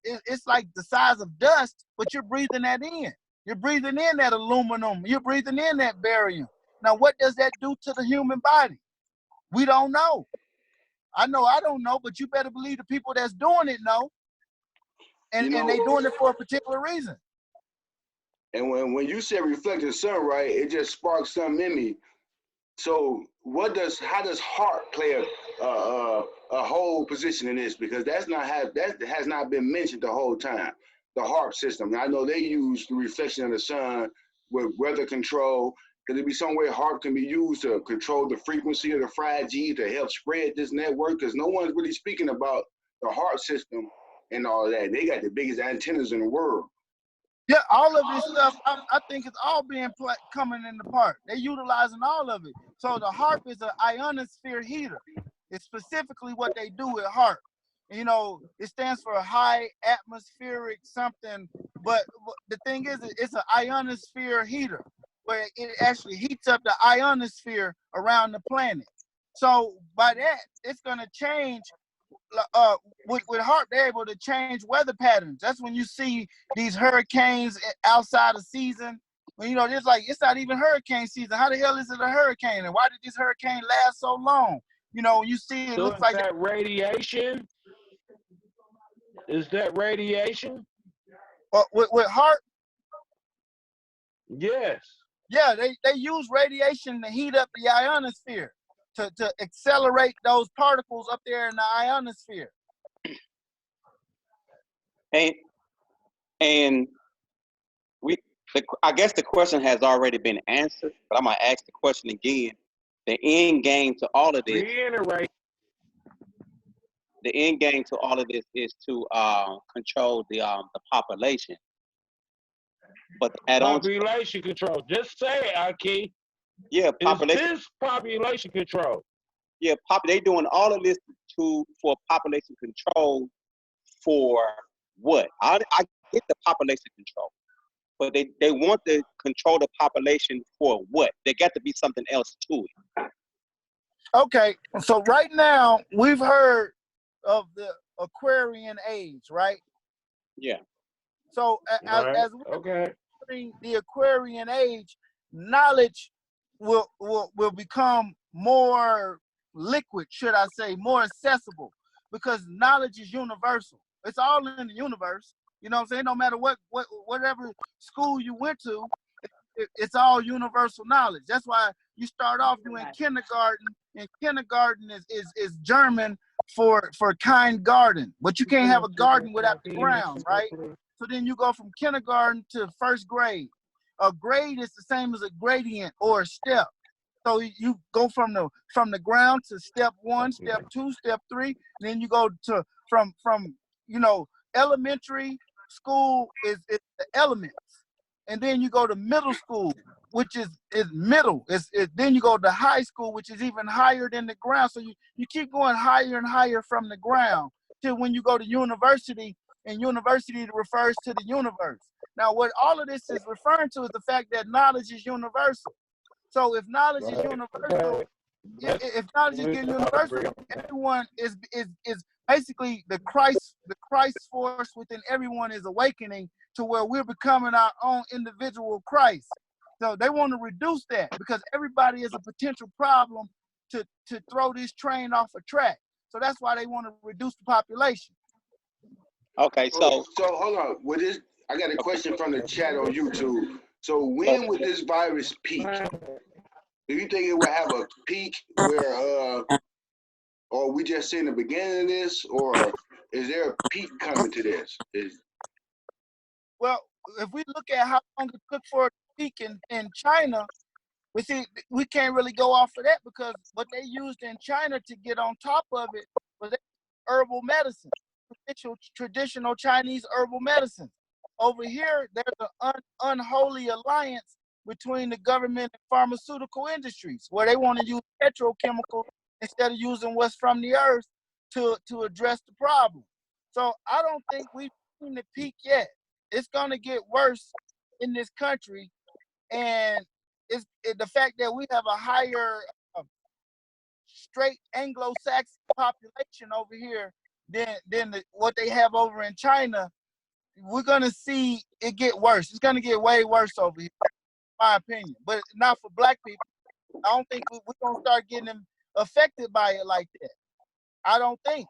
it's like the size of dust, but you're breathing that in. You're breathing in that aluminum. You're breathing in that barium. Now, what does that do to the human body? We don't know. I know I don't know, but you better believe the people that's doing it know. And they doing it for a particular reason. And when you say reflecting sun, right, it just sparks something in me. So how does heart play a whole position in this? Because that has not been mentioned the whole time. The heart system. I know they use the reflection of the sun with weather control. Could there be some way heart can be used to control the frequency of the 5G to help spread this network? Because no one's really speaking about the heart system and all of that. They got the biggest antennas in the world. Yeah, all of this stuff, I think it's all being coming into part. They're utilizing all of it. So the HARP is an ionosphere heater. It's specifically what they do with HARP. You know, it stands for a high atmospheric something, but the thing is, it's an ionosphere heater, where it actually heats up the ionosphere around the planet. So by that, it's going to change. With HARP, they're able to change weather patterns. That's when you see these hurricanes outside of season. When, you know, it's not even hurricane season. How the hell is it a hurricane? And why did this hurricane last so long? You know, you see it looks like that radiation. Is that radiation? With HARP? Yes. Yeah, they use radiation to heat up the ionosphere, to accelerate those particles up there in the ionosphere. And I guess the question has already been answered, but I'm gonna ask the question again. The end game to all of this. Reiterate. The end game to all of this is to control the population. But add population control. Just say it, Aki. Yeah, population. Is this population control? Yeah, they doing all of this for population control. For what? I get the population control, but they want to control the population for what? There got to be something else to it. Okay, so right now we've heard of the Aquarian age, right? Yeah. So as we're entering the Aquarian age, knowledge will become more liquid, should I say, more accessible, because knowledge is universal. It's all in the universe. You know what I'm saying? No matter whatever school you went to, it's all universal knowledge. That's why you start off doing kindergarten, and kindergarten is German for kind garden. But you can't have a garden without the ground, right? So then you go from kindergarten to first grade. A grade is the same as a gradient or a step. So you go from the ground to step 1, step 2, step 3, and then you go to from you know, elementary school is the elements, and then you go to middle school, which is middle. Then you go to high school, which is even higher than the ground. So you keep going higher and higher from the ground till when you go to university, and university refers to the universe. Now, what all of this is referring to is the fact that knowledge is universal. So if knowledge is universal, if knowledge is getting universal, everyone is basically the Christ force within everyone is awakening to where we're becoming our own individual Christ. So they want to reduce that because everybody is a potential problem to throw this train off a track. So that's why they want to reduce the population. Okay, so hold on. With this, I got a question from the chat on YouTube. So when would this virus peak? Do you think it will have a peak where, or we just seeing the beginning of this, or is there a peak coming to this? Well, if we look at how long it took for it to peak in China, we can't really go off of that because what they used in China to get on top of it was herbal medicine, traditional Chinese herbal medicine. Over here, there's an unholy alliance between the government and pharmaceutical industries where they want to use petrochemicals instead of using what's from the earth to address the problem. So I don't think we've seen the peak yet. It's gonna get worse in this country, and the fact that we have a higher straight Anglo-Saxon population over here than what they have over in China. We're gonna see it get worse. It's gonna get way worse over here, in my opinion. But not for black people. I don't think we're gonna start getting them affected by it like that. I don't think.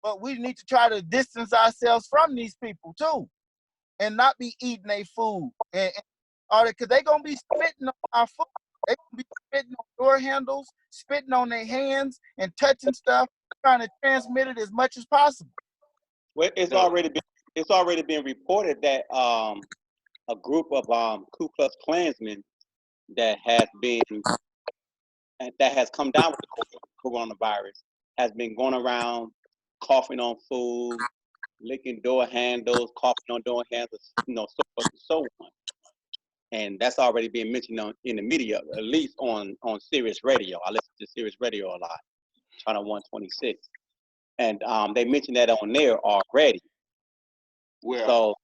But we need to try to distance ourselves from these people too, and not be eating their food and all that, because they're gonna be spitting on our food. They gonna be spitting on door handles, spitting on their hands, and touching stuff, trying to transmit it as much as possible. Well, it's already been reported that a group of Ku Klux Klansmen that has come down with the coronavirus has been going around coughing on food, licking door handles, coughing on door handles, so forth and so on. And that's already been mentioned in the media, at least on Sirius Radio. I listen to Sirius Radio a lot, channel 126. And they mentioned that on there already. Well, so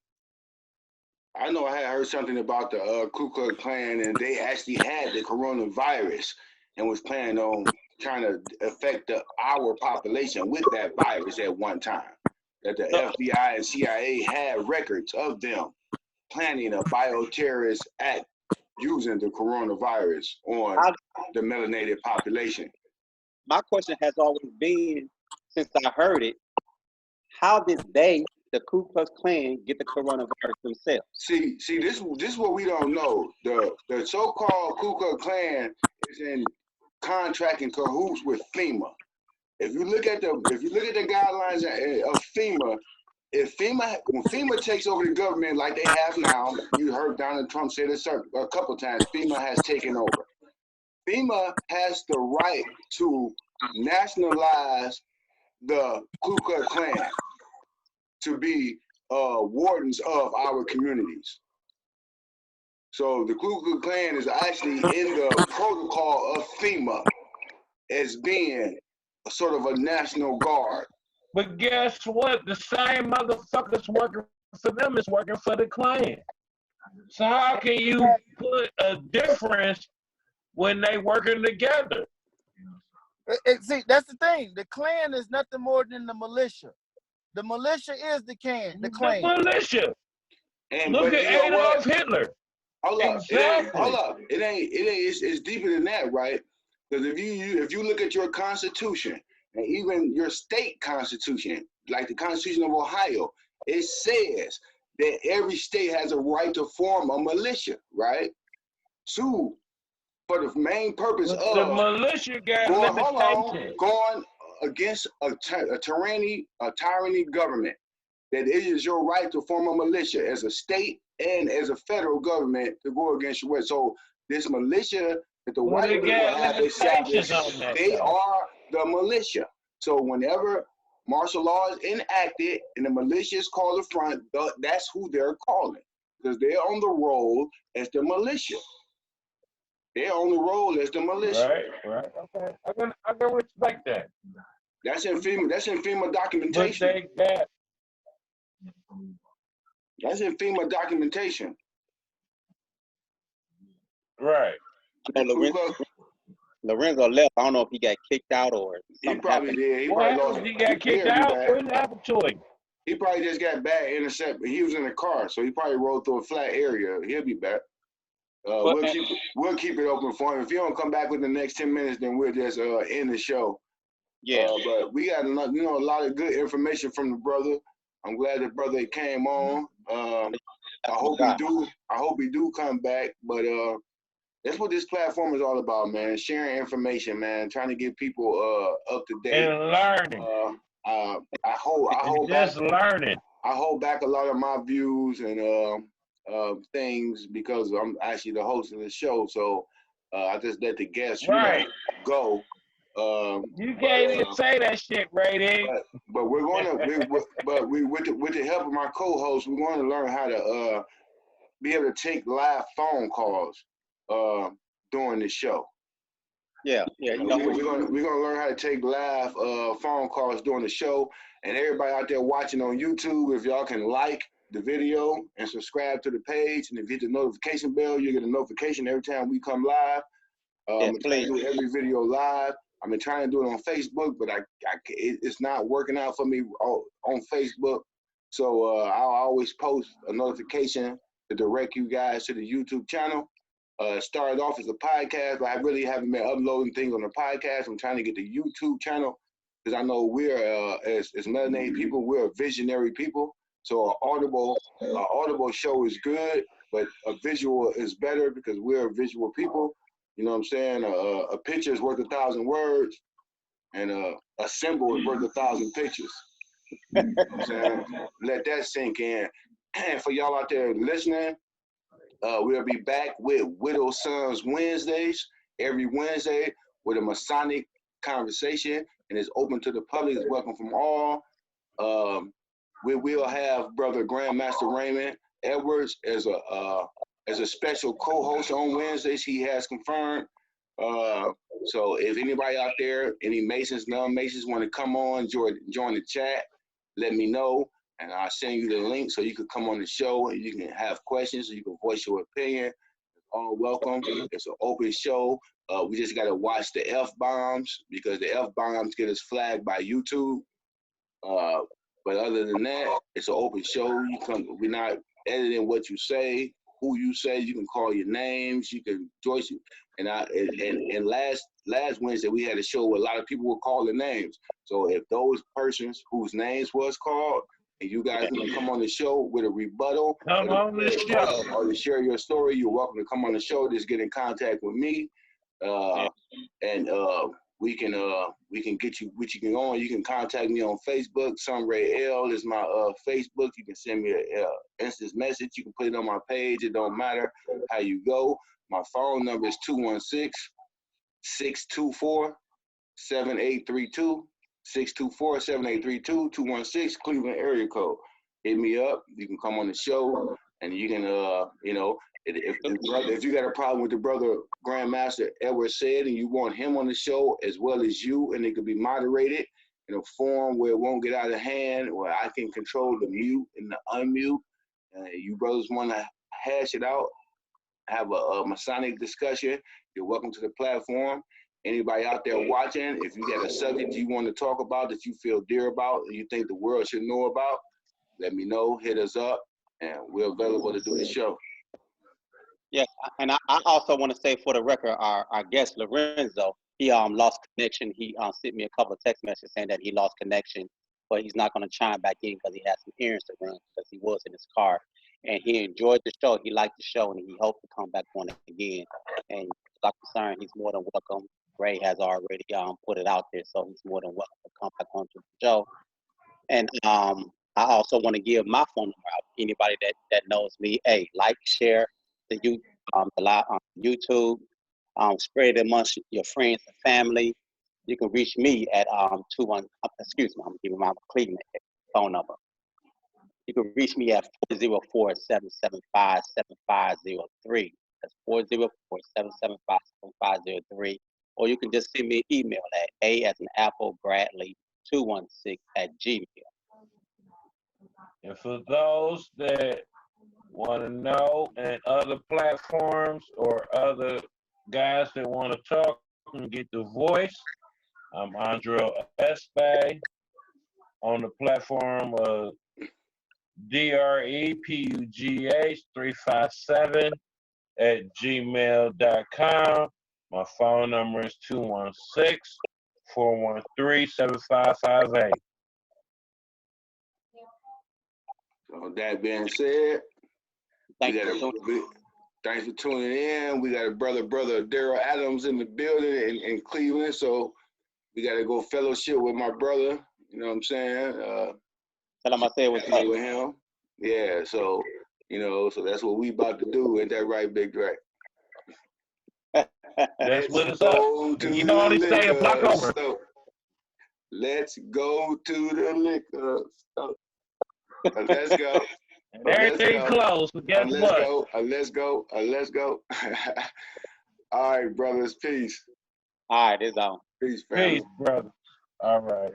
I know I had heard something about the Ku Klux Klan, and they actually had the coronavirus and was planning on trying to affect our population with that virus at one time. That the FBI and CIA had records of them planning a bioterrorist act using the coronavirus on the melanated population. My question has always been, since I heard it, how did the Ku Klux Klan, get the coronavirus themselves? See, this is what we don't know. The so-called Ku Klux Klan is in contract and cahoots with FEMA. If you look at the guidelines of FEMA, when FEMA takes over the government like they have now, you heard Donald Trump say this a couple times, FEMA has taken over. FEMA has the right to nationalize the Ku Klux Klan to be wardens of our communities. So the Ku Klux Klan is actually in the protocol of FEMA as being sort of a national guard. But guess what? The same motherfuckers working for them is working for the Klan. So how can you put a difference when they working together? See, that's the thing. The Klan is nothing more than the militia. The militia is the Klan. The militia. And look at Adolf Hitler. Hold up. Exactly. Hold up. It ain't. It's deeper than that, right? Because if you look at your constitution and even your state constitution, like the Constitution of Ohio, it says that every state has a right to form a militia, right? For the main purpose of the militia got limitations. Going against a tyranny government. That it is your right to form a militia as a state and as a federal government to go against your way. So this militia that the white people have established, they are the militia. So whenever martial law is enacted and the militia is called the front, that's who they're calling, because they're on the roll as the militia. They're on the roll as the militia. Right. Okay. I can respect that. That's in FEMA documentation. But that's in FEMA documentation. Right. Lorenzo left. I don't know if he got kicked out or something. He probably did. He got kicked out. What happened to him? He probably just got bad intercept. He was in a car, so he probably rolled through a flat area. He'll be back. We'll keep it open for him. If he don't come back within the next 10 minutes, then we'll just end the show. Yeah. But we got a lot of good information from the brother. I'm glad the brother came on. I hope he do come back. But that's what this platform is all about, man. Sharing information, man. Trying to get people up to date and learning. I hold back a lot of my views and things because I'm actually the host of the show. So I just let the guests go. You can't even say that shit, Brady. But we're gonna, with the help of my co-host, we're going to learn how to be able to take live phone calls during the show. Yeah. You know, We're gonna learn how to take live phone calls during the show. And everybody out there watching on YouTube, if y'all can like the video and subscribe to the page, and if you hit the notification bell, you get a notification every time we come live. I'm trying to do every video live. I've been trying to do it on Facebook, but it's not working out for me on Facebook. So I'll always post a notification to direct you guys to the YouTube channel. Started off as a podcast, but I really haven't been uploading things on the podcast. I'm trying to get the YouTube channel because I know we're, as melanated people, we're visionary people. So an audible show is good, but a visual is better because we're visual people. You know what I'm saying? A picture is worth 1,000 words, and a symbol is worth 1,000 pictures. You know what I'm saying? Let that sink in. And for y'all out there listening, we'll be back with Widow Sons Wednesdays, every Wednesday with a Masonic conversation, and it's open to the public. It's welcome from all. We will have Brother Grandmaster Raymond Edwards as a special co-host on Wednesdays. He has confirmed. So if anybody out there, any Masons, non-Masons want to come on, join the chat, let me know, and I'll send you the link so you can come on the show and you can have questions, so you can voice your opinion. All welcome. It's an open show. We just got to watch the F-bombs because the F-bombs get us flagged by YouTube. But other than that, it's an open show. We're not editing what you say, who you say. You can call your names. You can voice it. And last Wednesday we had a show where a lot of people were calling names. So if those persons whose names was called, and you guys want to come on the show with a rebuttal, or to share your story, you're welcome to come on the show. Just get in contact with me, and we can get you what you can on. You can contact me on Facebook. Sunray L is my Facebook. You can send me a instant message. You can put it on my page. It don't matter how you go. My phone number is 216-624-7832. 624-7832, 216 Cleveland area code. Hit me up. You can come on the show, and you can, if you got a problem with the brother Grandmaster Edward said, and you want him on the show as well as you, and it could be moderated in a form where it won't get out of hand, where I can control the mute and the unmute. You brothers want to hash it out, have a Masonic discussion, you're welcome to the platform. Anybody out there watching, if you got a subject you want to talk about that you feel dear about and you think the world should know about, let me know, hit us up, and we're available to do the show. Yes, and I also want to say for the record, our guest Lorenzo, he lost connection. He sent me a couple of text messages saying that he lost connection, but he's not going to chime back in because he has some errands to run because he was in his car. And he enjoyed the show. He liked the show, and he hoped to come back on it again. And as I'm concerned, he's more than welcome. Ray has already put it out there, so he's more than welcome to come back onto the show. And I also want to give my phone number out. Anybody that knows me, like, share the live on YouTube, spread it amongst your friends and family. You can reach me at I'm giving my Cleveland phone number. You can reach me at 404-775-7503. That's 404-775-7503. Or you can just send me an email at a@Bradley216@gmail. And for those that want to know, and other platforms or other guys that want to talk and get the voice, I'm Andrew Espe on the platform of DREPUGH357@gmail.com. My phone number is 216-413-7558. So that being said, thanks for tuning in. We got a brother Daryl Adams in the building in Cleveland, so we got to go fellowship with my brother. You know what I'm saying? Tell him I said what's up with him. Yeah, so so that's what we about to do. Ain't that right, Big Drake? That's what it's up. You know all these say a block over. So, let's go to the liquor store. Let's go. Everything closed, but guess what? Let's go. All right, brothers. Peace. All right, it's on. Peace, family. Peace, brother. All right.